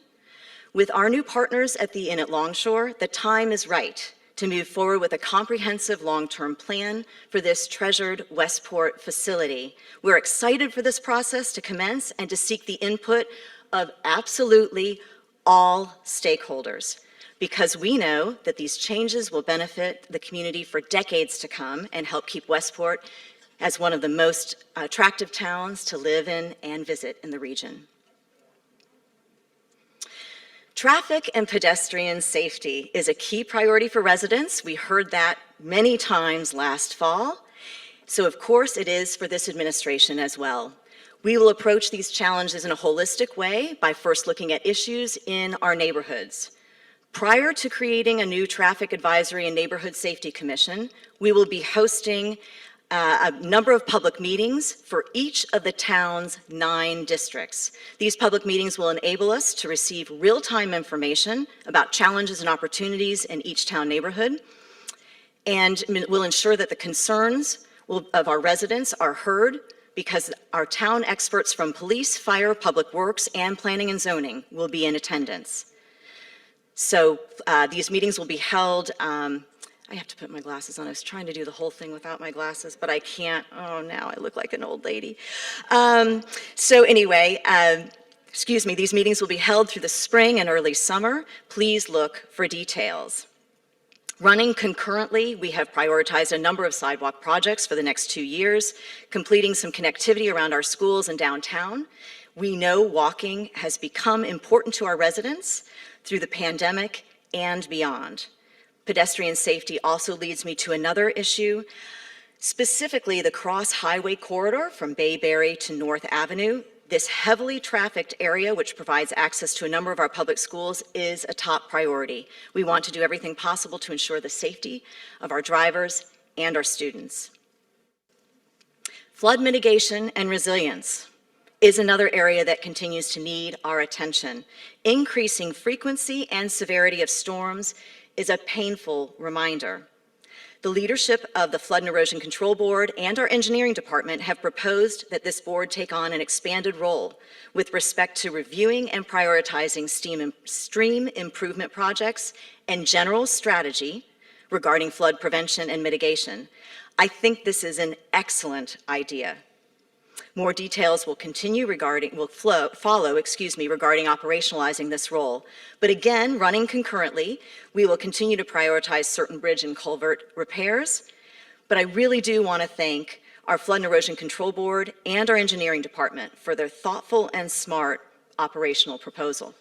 With our new partners at the Inn at Longshore, the time is right to move forward with a comprehensive long-term plan for this treasured Westport facility. We're excited for this process to commence and to seek the input of absolutely all stakeholders, because we know that these changes will benefit the community for decades to come and help keep Westport as one of the most attractive towns to live in and visit in the region. Traffic and pedestrian safety is a key priority for residents. We heard that many times last fall. So of course it is for this administration as well. We will approach these challenges in a holistic way by first looking at issues in our neighborhoods. Prior to creating a new Traffic Advisory and Neighborhood Safety Commission, we will be hosting a number of public meetings for each of the town's 9 districts. These public meetings will enable us to receive real-time information about challenges and opportunities in each town neighborhood, and will ensure that the concerns of our residents are heard, because our town experts from police, fire, public works, and planning and zoning will be in attendance. So these meetings will be held, I have to put my glasses on. I was trying to do the whole thing without my glasses, but I can't. Oh, now I look like an old lady. So anyway, excuse me, these meetings will be held through the spring and early summer. Please look for details. Running concurrently, we have prioritized a number of sidewalk projects for the next 2 years, completing some connectivity around our schools and downtown. We know walking has become important to our residents through the pandemic and beyond. Pedestrian safety also leads me to another issue, specifically the cross-highway corridor from Bayberry to North Avenue. This heavily trafficked area, which provides access to a number of our public schools, is a top priority. We want to do everything possible to ensure the safety of our drivers and our students. Flood mitigation and resilience is another area that continues to need our attention. Increasing frequency and severity of storms is a painful reminder. The leadership of the Flood and Erosion Control Board and our engineering department have proposed that this board take on an expanded role with respect to reviewing and prioritizing stream improvement projects and general strategy regarding flood prevention and mitigation. I think this is an excellent idea. More details will follow regarding operationalizing this role. But again, running concurrently, we will continue to prioritize certain bridge and culvert repairs. But I really do want to thank our Flood and Erosion Control Board and our engineering department for their thoughtful and smart operational proposal.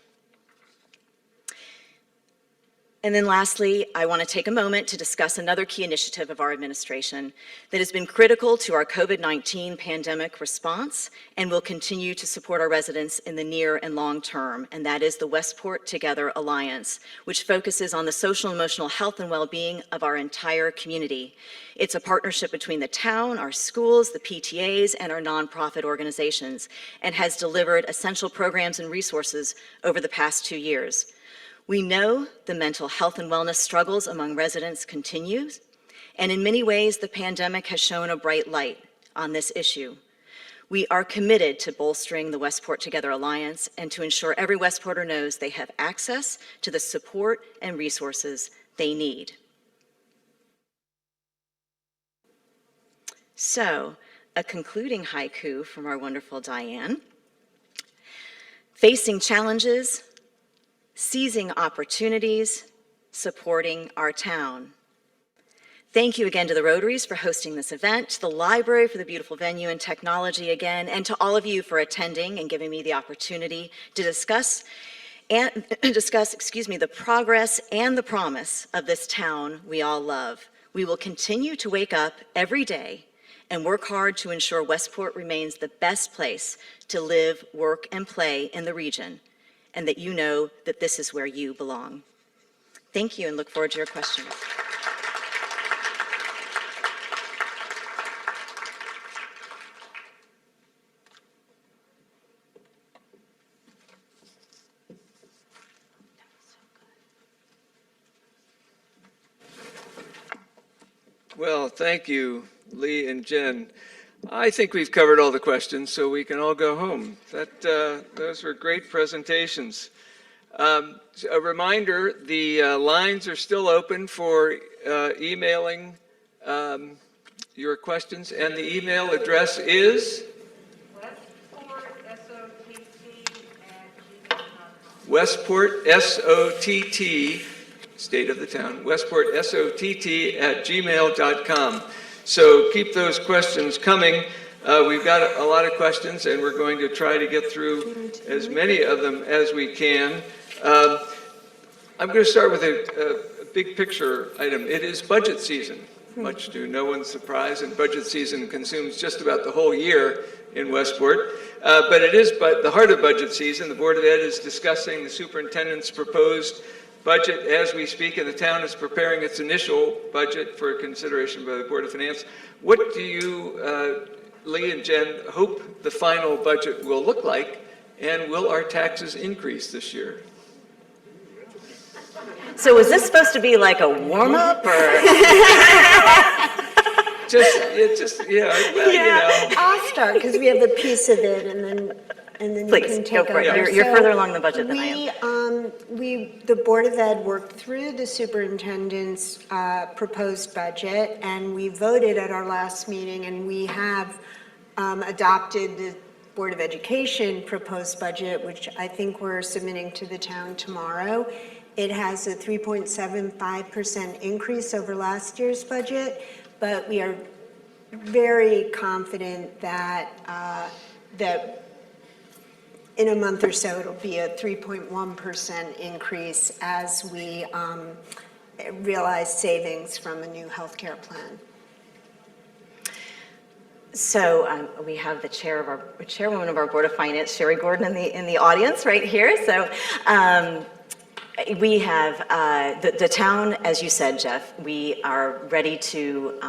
And then lastly, I want to take a moment to discuss another key initiative of our administration that has been critical to our COVID-19 pandemic response and will continue to support our residents in the near and long term, and that is the Westport Together Alliance, which focuses on the social and emotional health and well-being of our entire community. It's a partnership between the town, our schools, the PTAs, and our nonprofit organizations, and has delivered essential programs and resources over the past 2 years. We know the mental health and wellness struggles among residents continues, and in many ways, the pandemic has shown a bright light on this issue. We are committed to bolstering the Westport Together Alliance and to ensure every Westporter knows they have access to the support and resources they need. So, a concluding haiku from our wonderful Diane. Facing challenges, seizing opportunities, supporting our town. Thank you again to the Rotaries for hosting this event, to the library for the beautiful venue and technology again, and to all of you for attending and giving me the opportunity to discuss the progress and the promise of this town we all love. We will continue to wake up every day and work hard to ensure Westport remains the best place to live, work, and play in the region, and that you know that this is where you belong. Thank you, and look forward to your questions. Well, thank you, Lee and Jen. I think we've covered all the questions, so we can all go home. Those were great presentations. A reminder, the lines are still open for emailing your questions, and the email address is? Westport, SOTT @gmail.com. Westport, S-O-T-T, state of the town, Westport, S-O-T-T @gmail.com. So keep those questions coming. We've got a lot of questions, and we're going to try to get through as many of them as we can. I'm going to start with a big picture item. It is budget season, much to no one's surprise, and budget season consumes just about the whole year in Westport. But it is the heart of budget season. The Board of Ed is discussing the superintendent's proposed budget as we speak, and the town is preparing its initial budget for consideration by the Board of Finance. What do you, Lee and Jen, hope the final budget will look like, and will our taxes increase this year? So is this supposed to be like a warm-up, or? I'll start because we have a piece of it, and then you Please, can go take for it. over. You're So further along the budget than I am. The Board of Ed worked through the superintendent's proposed budget, and we voted at our last meeting, and we have adopted the Board of Education proposed budget, which I think we're submitting to the town tomorrow. It has a 3.75% increase over last year's budget, but we are very confident that that in a month or so it'll be a 3.1% increase as we realize savings from a new healthcare plan. So we have the chairwoman of our Board of Finance, Sherry Gordon, in the audience right here. So we have the town, as you said, Jeff. We are ready to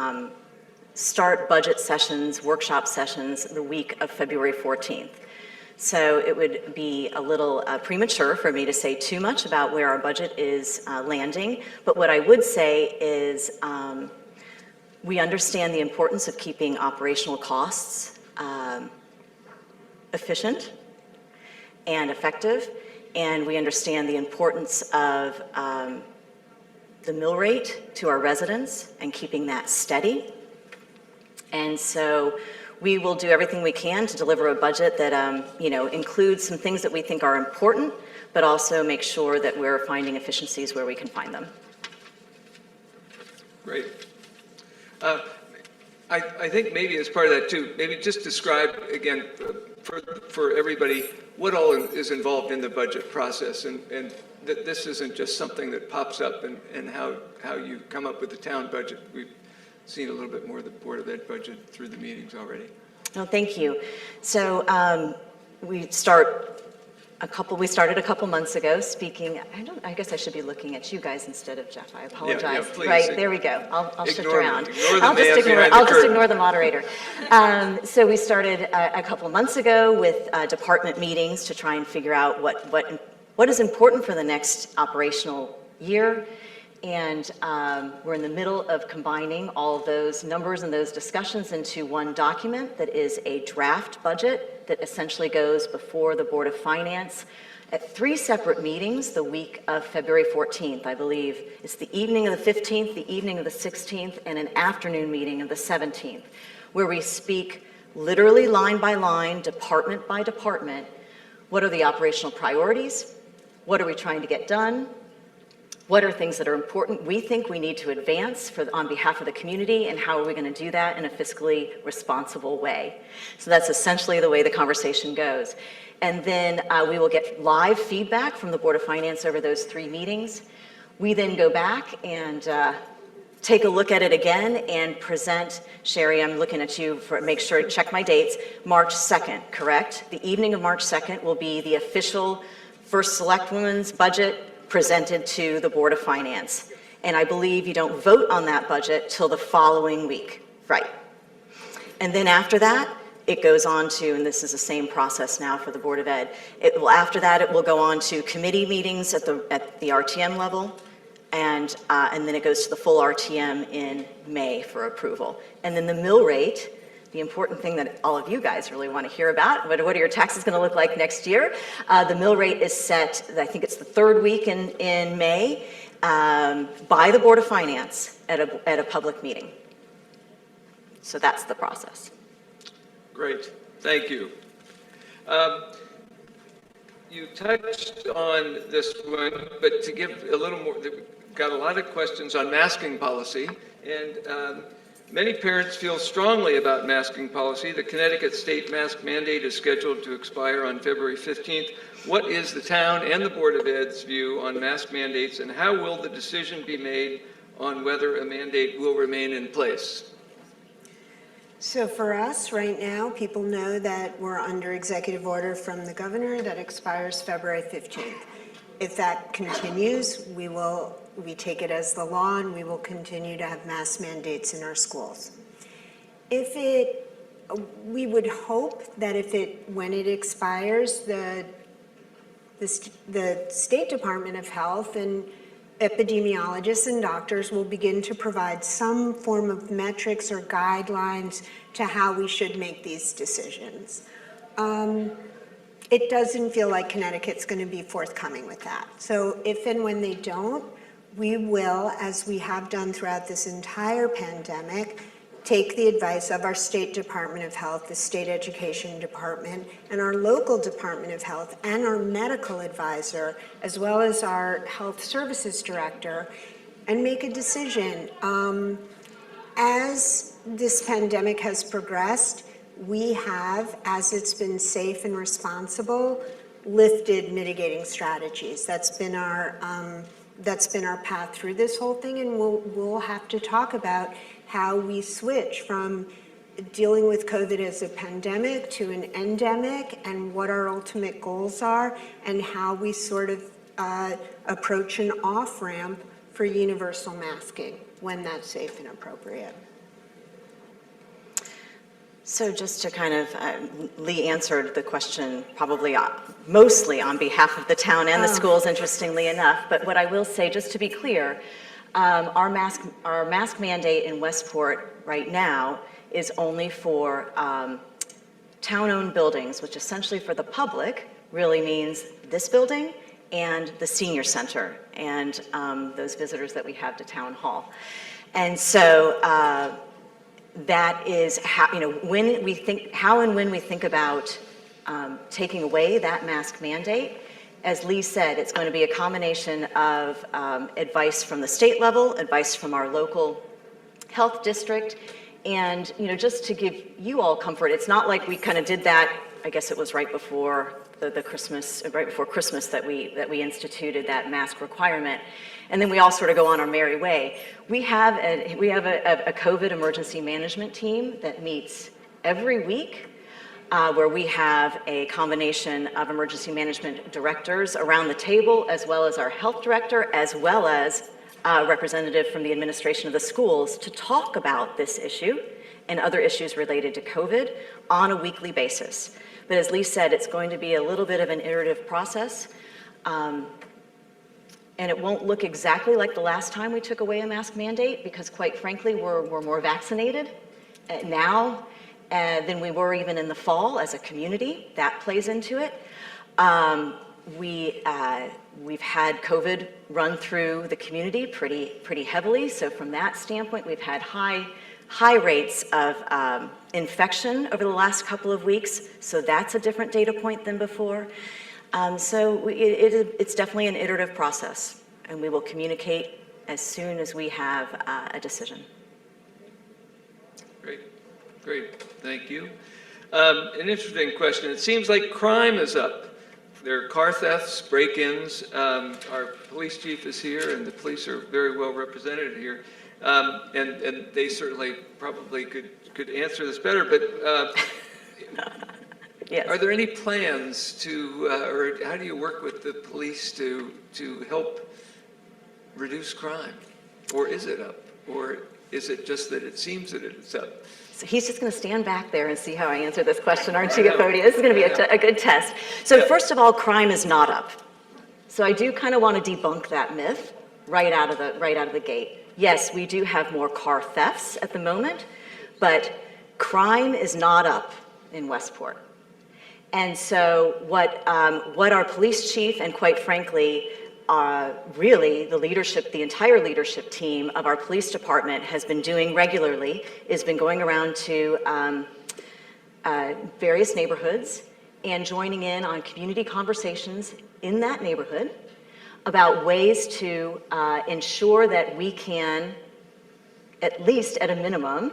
start budget sessions, workshop sessions, the week of February 14th. So it would be a little premature for me to say too much about where our budget is landing. But what I would say is we understand the importance of keeping operational costs efficient and effective. And we understand the importance of the mill rate to our residents and keeping that steady. And so we will do everything we can to deliver a budget that includes some things that we think are important, but also make sure that we're finding efficiencies where we can find them. Great. I think maybe as part of that too, maybe just describe again for everybody what all is involved in the budget process, and that this isn't just something that pops up and how you come up with the town budget. We've seen a little bit more of the Board of Ed budget through the meetings already. Oh, thank you. So we started a couple months ago speaking. I guess I should be looking at you guys instead of Jeff. I apologize. Please. Right, there we go. I'll shift around. I'll just ignore the moderator. So we started a couple months ago with department meetings to try and figure out what is important for the next operational year. And we're in the middle of combining all of those numbers and those discussions into one document that is a draft budget that essentially goes before the Board of Finance at 3 separate meetings the week of February 14th, I believe. It's the evening of the 15th, the evening of the 16th, and an afternoon meeting of the 17th, where we speak literally line by line, department by department. What are the operational priorities? What are we trying to get done? What are things that are important we think we need to advance on behalf of the community, and how are we going to do that in a fiscally responsible way? So that's essentially the way the conversation goes. And then we will get live feedback from the Board of Finance over those 3 meetings. We then go back and take a look at it again and present. Sherry, I'm looking at you make sure to check my dates. March 2nd, correct? The evening of March 2nd will be the official first Selectwoman's budget presented to the Board of Finance. And I believe you don't vote on that budget till the following week, right? And then after that, it goes on to, and this is the same process now for the Board of Ed, after that it will go on to committee meetings at the RTM level, and then it goes to the full RTM in May for approval. And then the mill rate, the important thing that all of you guys really want to hear about, what are your taxes going to look like next year? The mill rate is set, I think it's the 3rd week in May, by the Board of Finance at a public meeting. So that's the process. Great, thank you. You touched on this one, but to give a little more, got a lot of questions on masking policy, and many parents feel strongly about masking policy. The Connecticut state mask mandate is scheduled to expire on February 15th. What is the town and the Board of Ed's view on mask mandates, and how will the decision be made on whether a mandate will remain in place? So for us, right now, people know that we're under executive order from the governor that expires February 15th. If that continues, we take it as the law, and we will continue to have mask mandates in our schools. We would hope that when it expires, the State Department of Health and epidemiologists and doctors will begin to provide some form of metrics or guidelines to how we should make these decisions. It doesn't feel like Connecticut's going to be forthcoming with that. So if and when they don't, we will, as we have done throughout this entire pandemic, take the advice of our State Department of Health, the State Education Department, and our local Department of Health, and our medical advisor, as well as our health services director, and make a decision. As this pandemic has progressed, we have, as it's been safe and responsible, lifted mitigating strategies. That's been our path through this whole thing, and we'll have to talk about how we switch from dealing with COVID as a pandemic to an endemic, and what our ultimate goals are, and how we sort of approach an off-ramp for universal masking when that's safe and appropriate. So just to kind of, Lee answered the question probably mostly on behalf of the town and the schools, interestingly enough. But what I will say, just to be clear, our mask mandate in Westport right now is only for town-owned buildings, which essentially for the public really means this building and the senior center and those visitors that we have to town hall. And so that is how, when we think about taking away that mask mandate, as Lee said, it's going to be a combination of advice from the state level, advice from our local health district, and just to give you all comfort, it's not like we kind of did that. I guess it was right before right before Christmas that we instituted that mask requirement, and then we all sort of go on our merry way. We have a COVID emergency management team that meets every week, where we have a combination of emergency management directors around the table, as well as our health director, as well as a representative from the administration of the schools, to talk about this issue and other issues related to COVID on a weekly basis. But as Lee said, it's going to be a little bit of an iterative process. And it won't look exactly like the last time we took away a mask mandate, because quite frankly, we're more vaccinated now than we were even in the fall as a community. That plays into it. We've had COVID run through the community pretty heavily. So from that standpoint, we've had high rates of infection over the last couple of weeks. So that's a different data point than before. So it's definitely an iterative process, and we will communicate as soon as we have a decision. Great, thank you. An interesting question. It seems like crime is up. There are car thefts, break-ins. Our police chief is here, and the police are very well represented here. And they certainly probably could answer this better, but Yes. Are there any plans to, or how do you work with the police to help reduce crime? Or is it up? Or is it just that it seems that it's up? So he's just going to stand back there and see how I answer this question, aren't you, Cafeteria? This is going to be a good test. So first of all, crime is not up. So I do kind of want to debunk that myth right out of the gate. Yes, we do have more car thefts at the moment, but crime is not up in Westport. And so what our police chief and quite frankly, really the entire leadership team of our police department has been doing regularly is been going around to various neighborhoods and joining in on community conversations in that neighborhood about ways to ensure that we can, at least at a minimum,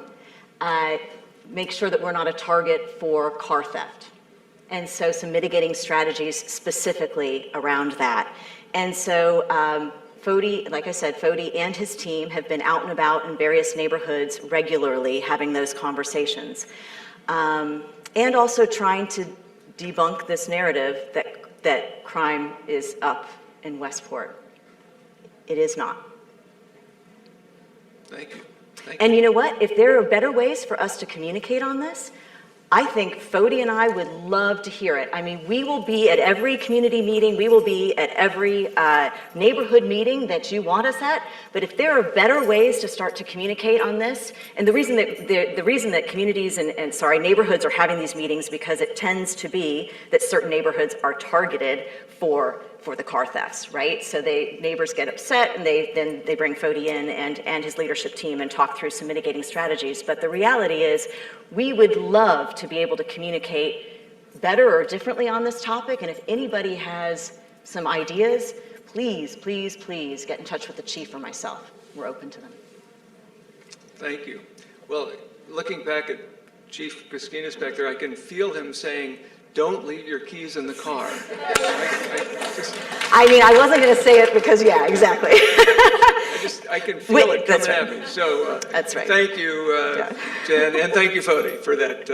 make sure that we're not a target for car theft. And so some mitigating strategies specifically around that. And so Fody, like I said, Fody and his team have been out and about in various neighborhoods regularly having those conversations. And also trying to debunk this narrative that crime is up in Westport. It is not. Thank you. And you know what? If there are better ways for us to communicate on this, I think Fody and I would love to hear it. I mean, we will be at every community meeting, we will be at every neighborhood meeting that you want us at, but if there are better ways to start to communicate on this, and the reason that communities and neighborhoods are having these meetings, because it tends to be that certain neighborhoods are targeted for the car thefts, right? So neighbors get upset, and they bring Fody in and his leadership team and talk through some mitigating strategies. But the reality is, we would love to be able to communicate better or differently on this topic. And if anybody has some ideas, please, please, please get in touch with the chief or myself. We're open to them. Thank you. Well, looking back at Chief Piscinas back there, I can feel him saying, "Don't leave your keys in the car." I mean, I wasn't going to say it because, yeah, exactly. I can feel it coming That's at me. So That's right. Thank you, Jen, and thank you, Fody, for that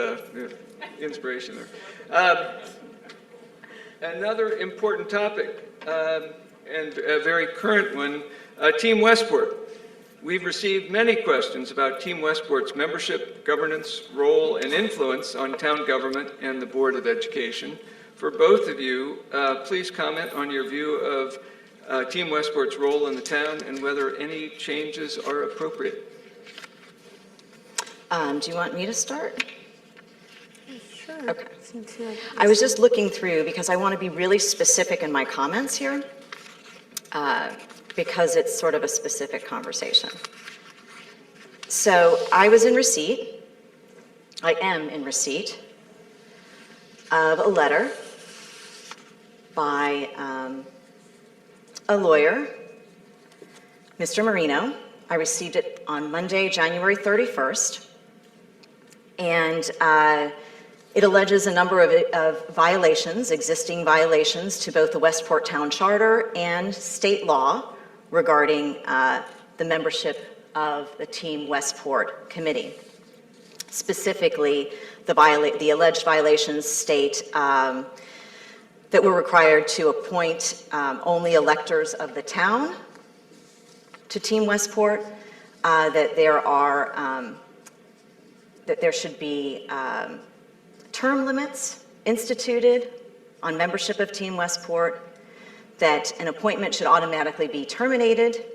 inspiration there. Another important topic, and a very current one, Team Westport. We've received many questions about Team Westport's membership, governance, role, and influence on town government and the Board of Education. For both of you, please comment on your view of Team Westport's role in the town and whether any changes are appropriate. Do you want me to start? Sure. Okay. Seems like I was just looking through because I want to be really specific in my comments here, because it's sort of a specific conversation. So I am in receipt of a letter by a lawyer, Mr. Marino. I received it on Monday, January 31st, and it alleges a number of violations, existing violations to both the Westport Town Charter and state law regarding the membership of the Team Westport Committee. Specifically, the alleged violations state that we're required to appoint only electors of the town to Team Westport, that there should be term limits instituted on membership of Team Westport, that an appointment should automatically be terminated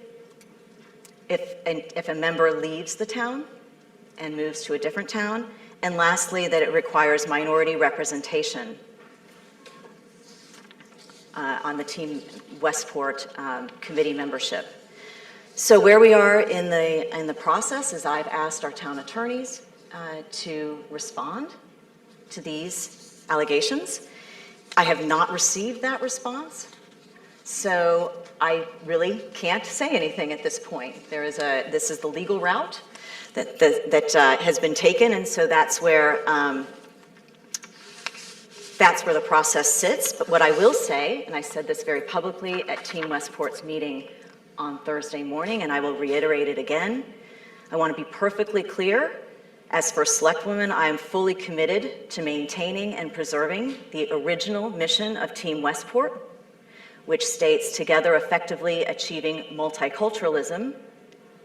if a member leaves the town and moves to a different town, and lastly, that it requires minority representation on the Team Westport committee membership. So where we are in the process is I've asked our town attorneys to respond to these allegations. I have not received that response, so I really can't say anything at this point. This is the legal route that has been taken, and so that's where the process sits. But what I will say, and I said this very publicly at Team Westport's meeting on Thursday morning, and I will reiterate it again, I want to be perfectly clear. As first Selectwoman, I am fully committed to maintaining and preserving the original mission of Team Westport, which states, together effectively achieving multiculturalism.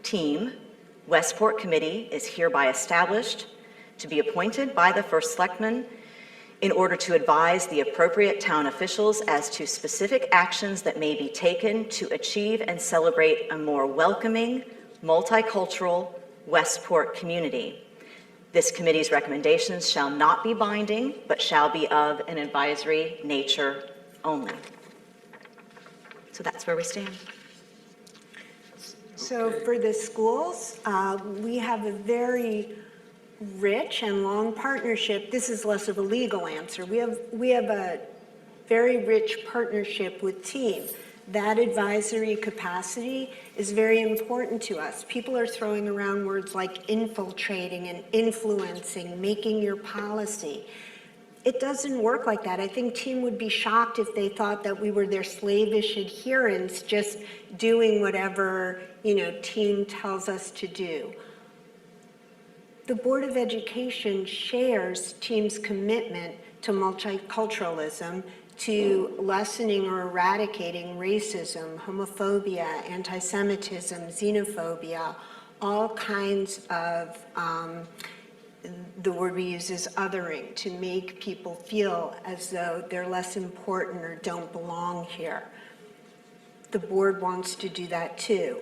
Team Westport Committee is hereby established to be appointed by the First Selectman in order to advise the appropriate town officials as to specific actions that may be taken to achieve and celebrate a more welcoming, multicultural Westport community. This committee's recommendations shall not be binding, but shall be of an advisory nature only. So that's where we stand. So for the schools, we have a very rich and long partnership. This is less of a legal answer. We have a very rich partnership with Team. That advisory capacity is very important to us. People are throwing around words like infiltrating and influencing, making your policy. It doesn't work like that. I think Team would be shocked if they thought that we were their slavish adherents, just doing whatever, Team tells us to do. The Board of Education shares Team's commitment to multiculturalism, to lessening or eradicating racism, homophobia, anti-Semitism, xenophobia, all kinds of, the word we use is othering, to make people feel as though they're less important or don't belong here. The board wants to do that too.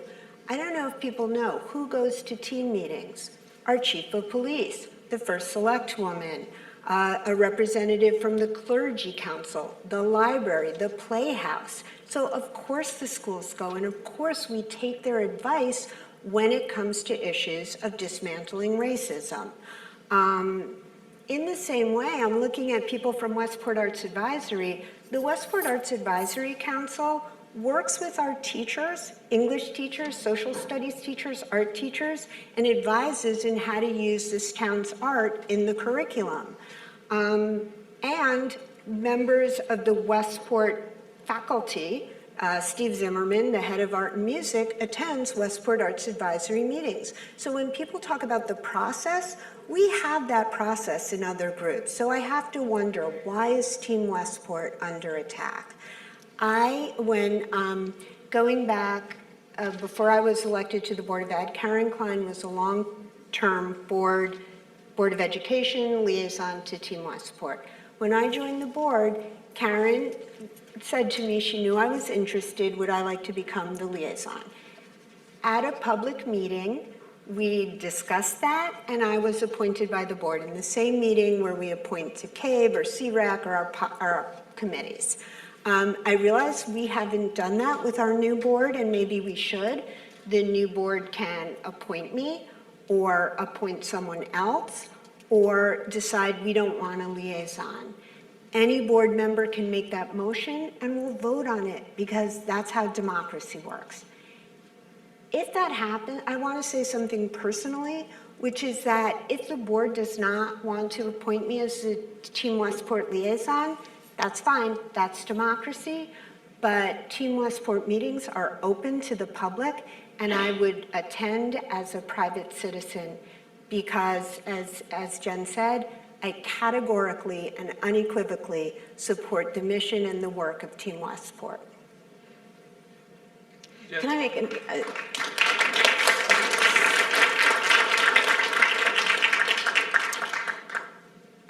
I don't know if people know who goes to Team meetings. Our chief of police, the first Selectwoman, a representative from the clergy council, the library, the playhouse. So of course the schools go, and of course we take their advice when it comes to issues of dismantling racism. In the same way, I'm looking at people from Westport Arts Advisory. The Westport Arts Advisory Council works with our teachers, English teachers, social studies teachers, art teachers, and advises in how to use this town's art in the curriculum. And members of the Westport faculty, Steve Zimmerman, the head of art and music, attends Westport Arts Advisory meetings. So when people talk about the process, we have that process in other groups. So I have to wonder, why is Team Westport under attack? When going back, before I was elected to the Board of Ed, Karen Klein was a long-term Board of Education liaison to Team Westport. When I joined the board, Karen said to me she knew I was interested, would I like to become the liaison? At a public meeting, we discussed that, and I was appointed by the board in the same meeting where we appoint to CABE or CRAC or our committees. I realize we haven't done that with our new board, and maybe we should. The new board can appoint me or appoint someone else or decide we don't want a liaison. Any board member can make that motion and we'll vote on it, because that's how democracy works. If that happens, I want to say something personally, which is that if the board does not want to appoint me as the Team Westport liaison, that's fine, that's democracy, but Team Westport meetings are open to the public, and I would attend as a private citizen because, as Jen said, I categorically and unequivocally support the mission and the work of Team Westport. Yeah. Can I make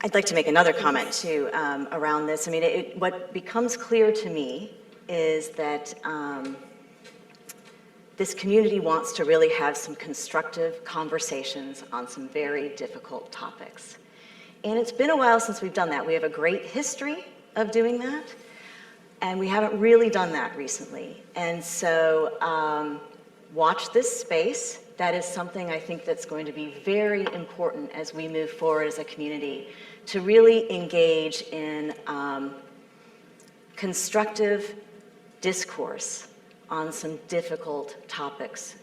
I'd like to make another comment too around this. I mean, what becomes clear to me is that this community wants to really have some constructive conversations on some very difficult topics. And it's been a while since we've done that. We have a great history of doing that, and we haven't really done that recently. And so watch this space. That is something I think that's going to be very important as we move forward as a community, to really engage in constructive discourse on some difficult topics.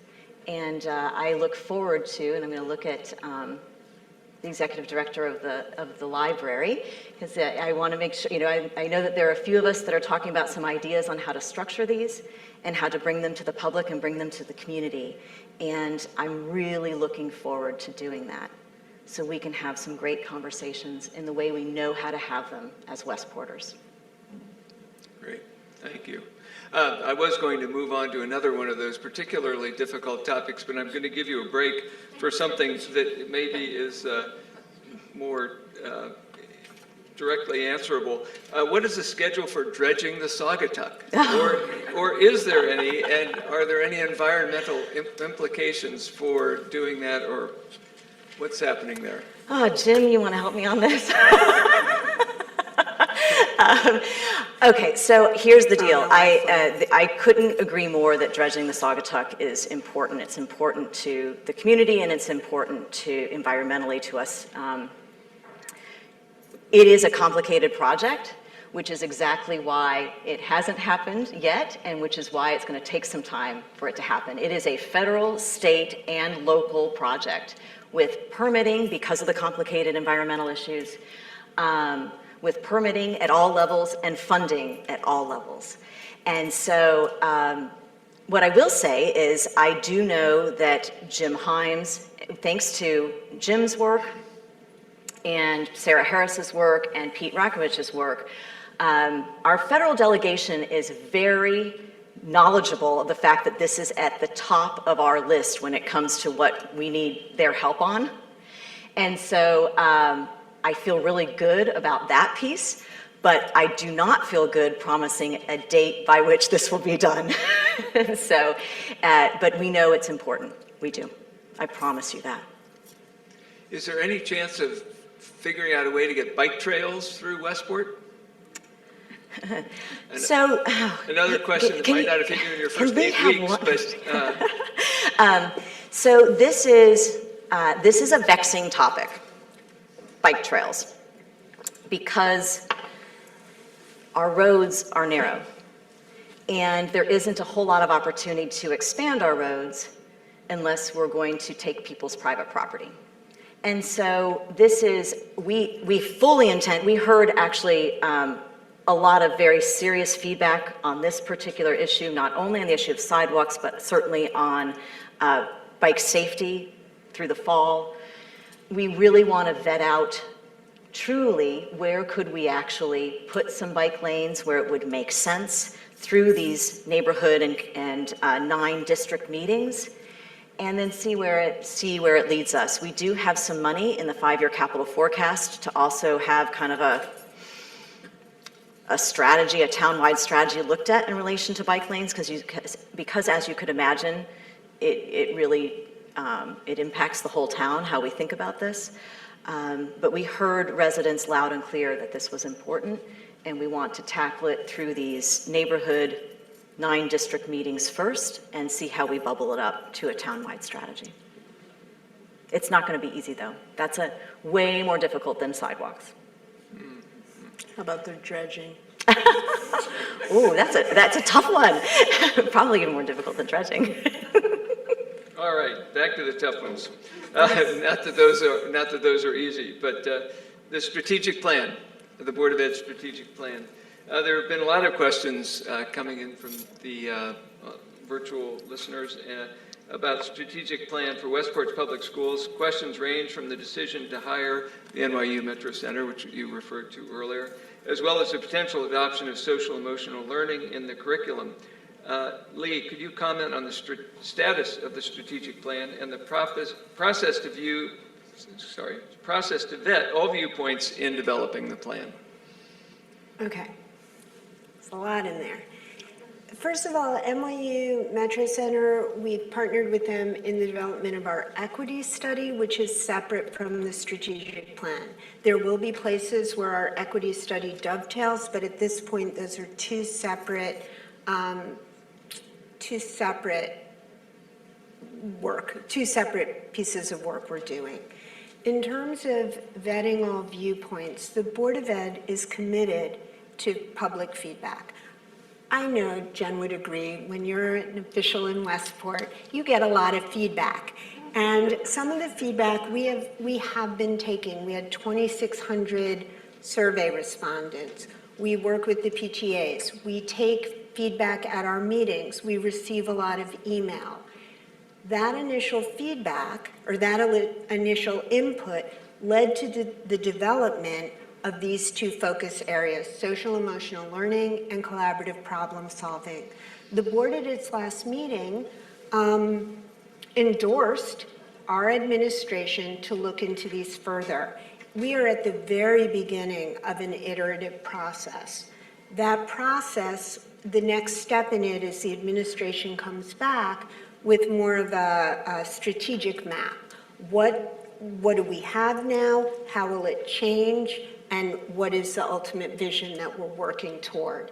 And I look forward to, and I'm going to look at the executive director of the library, because I want to make sure, I know that there are a few of us that are talking about some ideas on how to structure these and how to bring them to the public and bring them to the community. And I'm really looking forward to doing that, so we can have some great conversations in the way we know how to have them as Westporters. Great, thank you. I was going to move on to another one of those particularly difficult topics, but I'm going to give you a break for something that maybe is more directly answerable. What is the schedule for dredging the Saugatuck? Or is there any, and are there any environmental implications for doing that, or what's happening there? Oh, Jim, you want to help me on this? Okay, so here's the deal. I couldn't agree more that dredging the Saugatuck is important. It's important to the community and it's important to environmentally to us. It is a complicated project, which is exactly why it hasn't happened yet, and which is why it's going to take some time for it to happen. It is a federal, state, and local project with permitting because of the complicated environmental issues, with permitting at all levels and funding at all levels. And so what I will say is I do know that Jim Himes, thanks to Jim's work and Sarah Harris's work and Pete Rakovich's work, our federal delegation is very knowledgeable of the fact that this is at the top of our list when it comes to what we need their help on. And so I feel really good about that piece, but I do not feel good promising a date by which this will be done. So, but we know it's important. We do. I promise you that. Is there any chance of figuring out a way to get bike trails through Westport? So Another question that might not have hit you in your first 8 weeks, but so this is a vexing topic, bike trails, because our roads are narrow, and there isn't a whole lot of opportunity to expand our roads unless we're going to take people's private property. And so this is, we fully intend, we heard actually a lot of very serious feedback on this particular issue, not only on the issue of sidewalks, but certainly on bike safety through the fall. We really want to vet out truly where could we actually put some bike lanes where it would make sense through these neighborhood and 9 district meetings, and then see where it leads us. We do have some money in the 5-year capital forecast to also have kind of a strategy, a town-wide strategy looked at in relation to bike lanes, because as you could imagine, it really it impacts the whole town, how we think about this. But we heard residents loud and clear that this was important, and we want to tackle it through these neighborhood 9 district meetings first and see how we bubble it up to a town-wide strategy. It's not going to be easy, though. That's way more difficult than sidewalks. How about the dredging? Ooh, that's a tough one. Probably even more difficult than dredging. all right, back to the tough ones. Not that those are easy, but the strategic plan, the Board of Ed strategic plan. There have been a lot of questions coming in from the virtual listeners about strategic plan for Westport's public schools. Questions range from the decision to hire the NYU Metro Center, which you referred to earlier, as well as the potential adoption of social emotional learning in the curriculum. Lee, could you comment on the status of the strategic plan and the process to vet all viewpoints in developing the plan? Okay. There's a lot in there. First of all, NYU Metro Center, we've partnered with them in the development of our equity study, which is separate from the strategic plan. There will be places where our equity study dovetails, but at this point, those are two separate pieces of work we're doing. In terms of vetting all viewpoints, the Board of Ed is committed to public feedback. I know Jen would agree, when you're an official in Westport, you get a lot of feedback. And some of the feedback we have been taking. We had 2,600 survey respondents. We work with the PTAs. We take feedback at our meetings. We receive a lot of email. That initial feedback, or that initial input, led to the development of these 2 focus areas, social emotional learning and collaborative problem solving. The board at its last meeting endorsed our administration to look into these further. We are at the very beginning of an iterative process. That process, the next step in it is the administration comes back with more of a strategic map. What do we have now? How will it change? and what is the ultimate vision that we're working toward.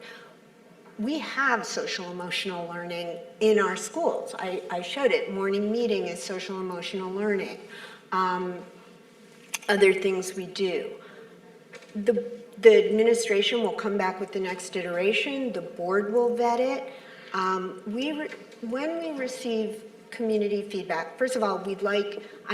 We have social emotional learning in our schools. I showed it. Morning meeting is social emotional learning. Other things we do. The administration will come back with the next iteration. The board will vet it. When we receive community feedback, first of all,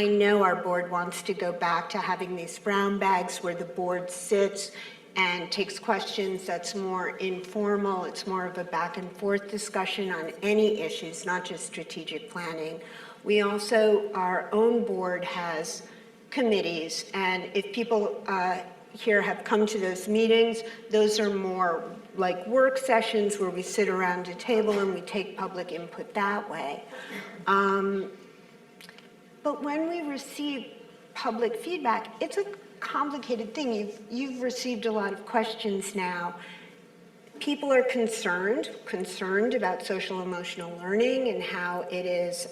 I know our board wants to go back to having these brown bags where the board sits and takes questions. That's more informal. It's more of a back and forth discussion on any issues, not just strategic planning. We also, our own board has committees, and if people here have come to those meetings, those are more like work sessions where we sit around a table and we take public input that way. But when we receive public feedback, it's a complicated thing. You've received a lot of questions now. People are concerned about social emotional learning and how it is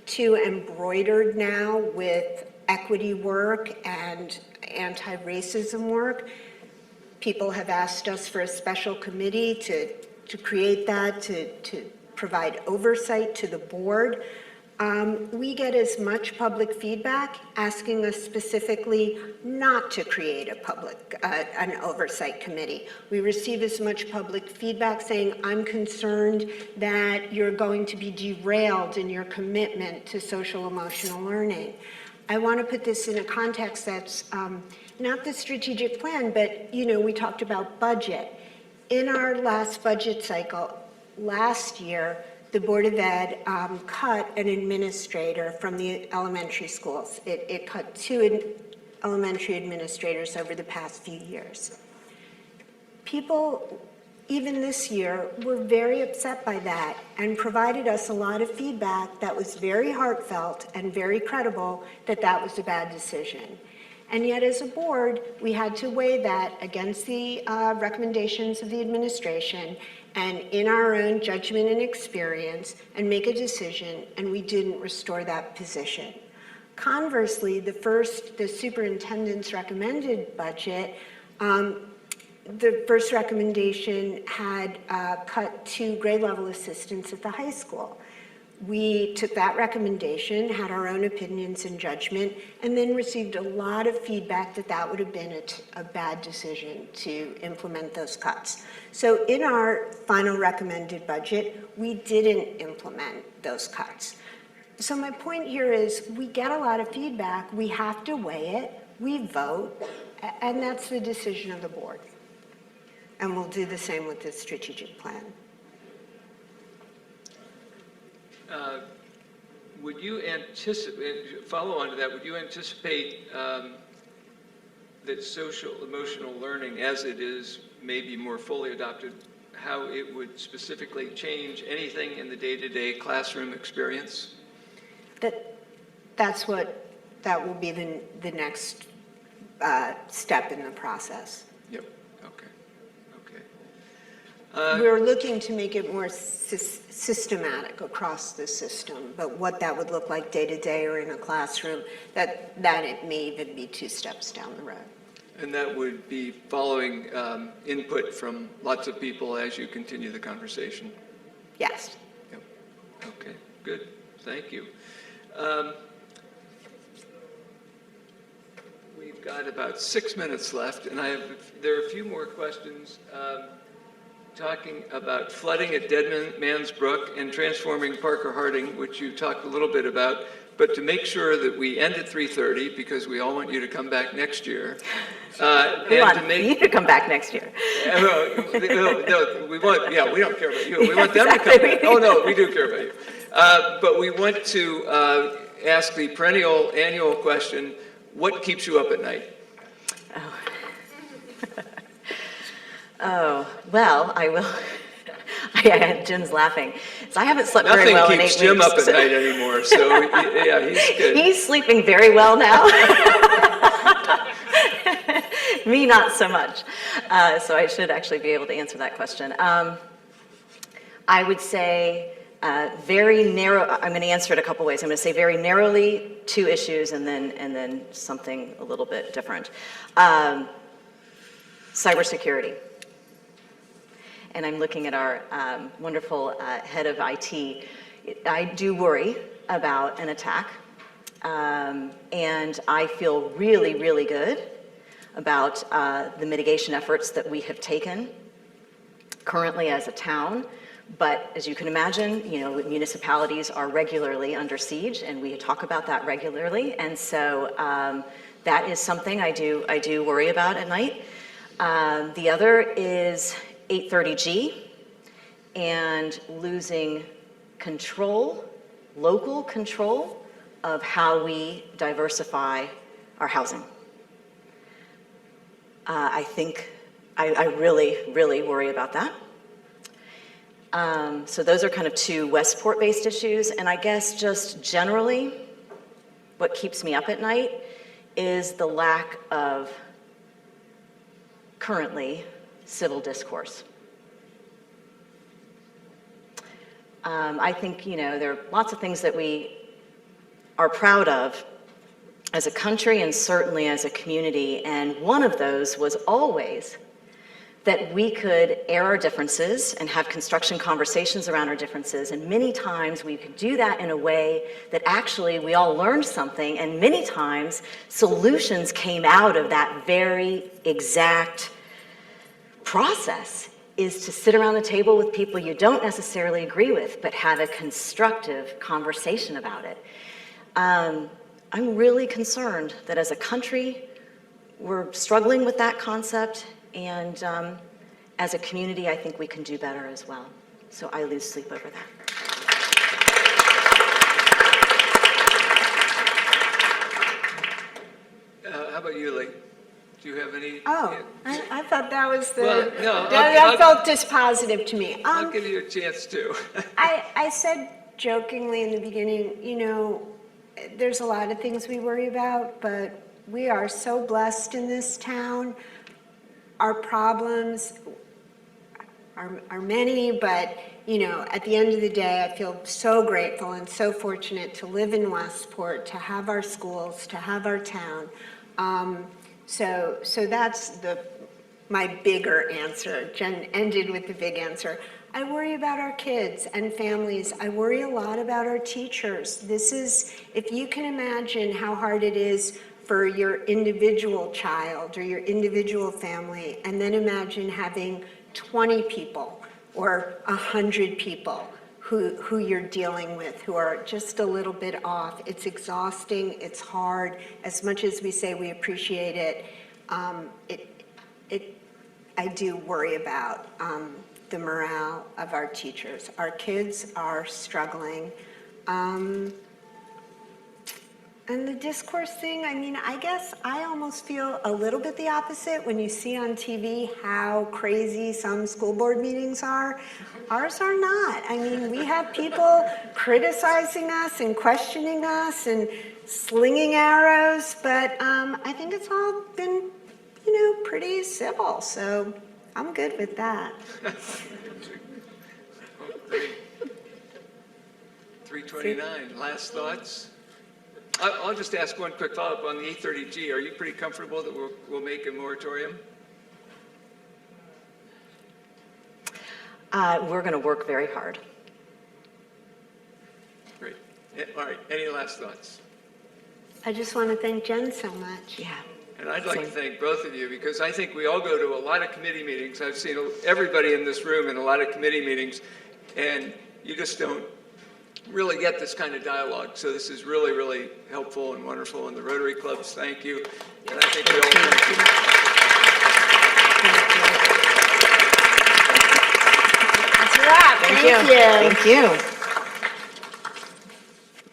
too embroidered now with equity work and anti-racism work. People have asked us for a special committee to create that, to provide oversight to the board. We get as much public feedback asking us specifically not to create an oversight committee. We receive as much public feedback saying, I'm concerned that you're going to be derailed in your commitment to social emotional learning. I want to put this in a context that's not the strategic plan, but we talked about budget. In our last budget cycle, last year, the Board of Ed cut an administrator from the elementary schools. It cut 2 elementary administrators over the past few years. People, even this year, were very upset by that and provided us a lot of feedback that was very heartfelt and very credible that that was a bad decision. And yet, as a board, we had to weigh that against the recommendations of the administration and in our own judgment and experience and make a decision, and we didn't restore that position. Conversely, the superintendent's recommended budget, the first recommendation had cut 2 grade level assistants at the high school. We took that recommendation, had our own opinions and judgment, and then received a lot of feedback that that would have been a bad decision to implement those cuts. So in our final recommended budget, we didn't implement those cuts. So my point here is we get a lot of feedback, we have to weigh it, we vote, and that's the decision of the board. And we'll do the same with the strategic plan. Would you anticipate, follow on to that, would you anticipate that social emotional learning, as it is maybe more fully adopted, how it would specifically change anything in the day-to-day classroom experience? That will be the next step in the process. Yep, okay. We're looking to make it more systematic across the system, but what that would look like day to day or in a classroom, that it may even be 2 steps down the road. And that would be following input from lots of people as you continue the conversation? Yes. Yep. Okay, good, thank you. We've got about 6 minutes left, and there are a few more questions. Talking about flooding at Dead Man's Brook and transforming Parker Harding, which you talked a little bit about, but to make sure that we end at 3:30, because we all want you to come back next year. We want you to come back next year. No, we don't care about you. We want them to come back. Oh, no, we do care about you. But we want to ask the perennial annual question, what keeps you up at night? Oh, well, I will. Jim's laughing. So I haven't slept very well in 8 weeks. Nothing keeps Jim up at night anymore, so yeah, he's good. He's sleeping very well now. Me, not so much. So I should actually be able to answer that question. I would say Very narrow, I'm going to answer it a couple ways. I'm going to say very narrowly 2 issues and then something a little bit different. Cybersecurity. And I'm looking at our wonderful head of IT. I do worry about an attack. And I feel really, really good about the mitigation efforts that we have taken currently as a town. But as you can imagine, municipalities are regularly under siege, and we talk about that regularly. And so that is something I do worry about at night. The other is 830G and losing control, local control of how we diversify our housing. I think I really, really worry about that. So those are kind of 2 Westport-based issues, and I guess just generally, what keeps me up at night is the lack of, currently, civil discourse. I think, there are lots of things that we are proud of as a country and certainly as a community, and one of those was always that we could air our differences and have construction conversations around our differences. And many times we could do that in a way that actually we all learned something, and many times solutions came out of that very exact process, is to sit around the table with people you don't necessarily agree with, but have a constructive conversation about it. I'm really concerned that as a country, we're struggling with that concept. And as a community, I think we can do better as well. So I lose sleep over that. How about you, Lee? Do you have any? Oh, I thought that was the, Well, no, that felt dispositive to me. I'll give you a chance too. I said jokingly in the beginning, there's a lot of things we worry about, but we are so blessed in this town. Our problems are many, but at the end of the day, I feel so grateful and so fortunate to live in Westport, to have our schools, to have our town. So that's my bigger answer. Jen ended with the big answer. I worry about our kids and families. I worry a lot about our teachers. If you can imagine how hard it is for your individual child or your individual family, and then imagine having 20 people or 100 people who you're dealing with, who are just a little bit off. It's exhausting, it's hard. As much as we say we appreciate it, I do worry about the morale of our teachers. Our kids are struggling. And the discourse thing, I guess I almost feel a little bit the opposite when you see on TV how crazy some school board meetings are. Ours are not. We have people criticizing us and questioning us and slinging arrows, but I think it's all been, pretty civil, so I'm good with that. 329, last thoughts? I'll just ask one quick follow-up on the 830G. Are you pretty comfortable that we'll make a moratorium? We're going to work very hard. Great. All right, any last thoughts? I just want to thank Jen so much. Yeah. And I'd like to Same. thank both of you, because I think we all go to a lot of committee meetings. I've seen everybody in this room in a lot of committee meetings, and you just don't really get this kind of dialogue. So this is really, really helpful and wonderful. And the Rotary clubs, thank you. And I think we all thank you. That's a wrap. Thank you. Thank you.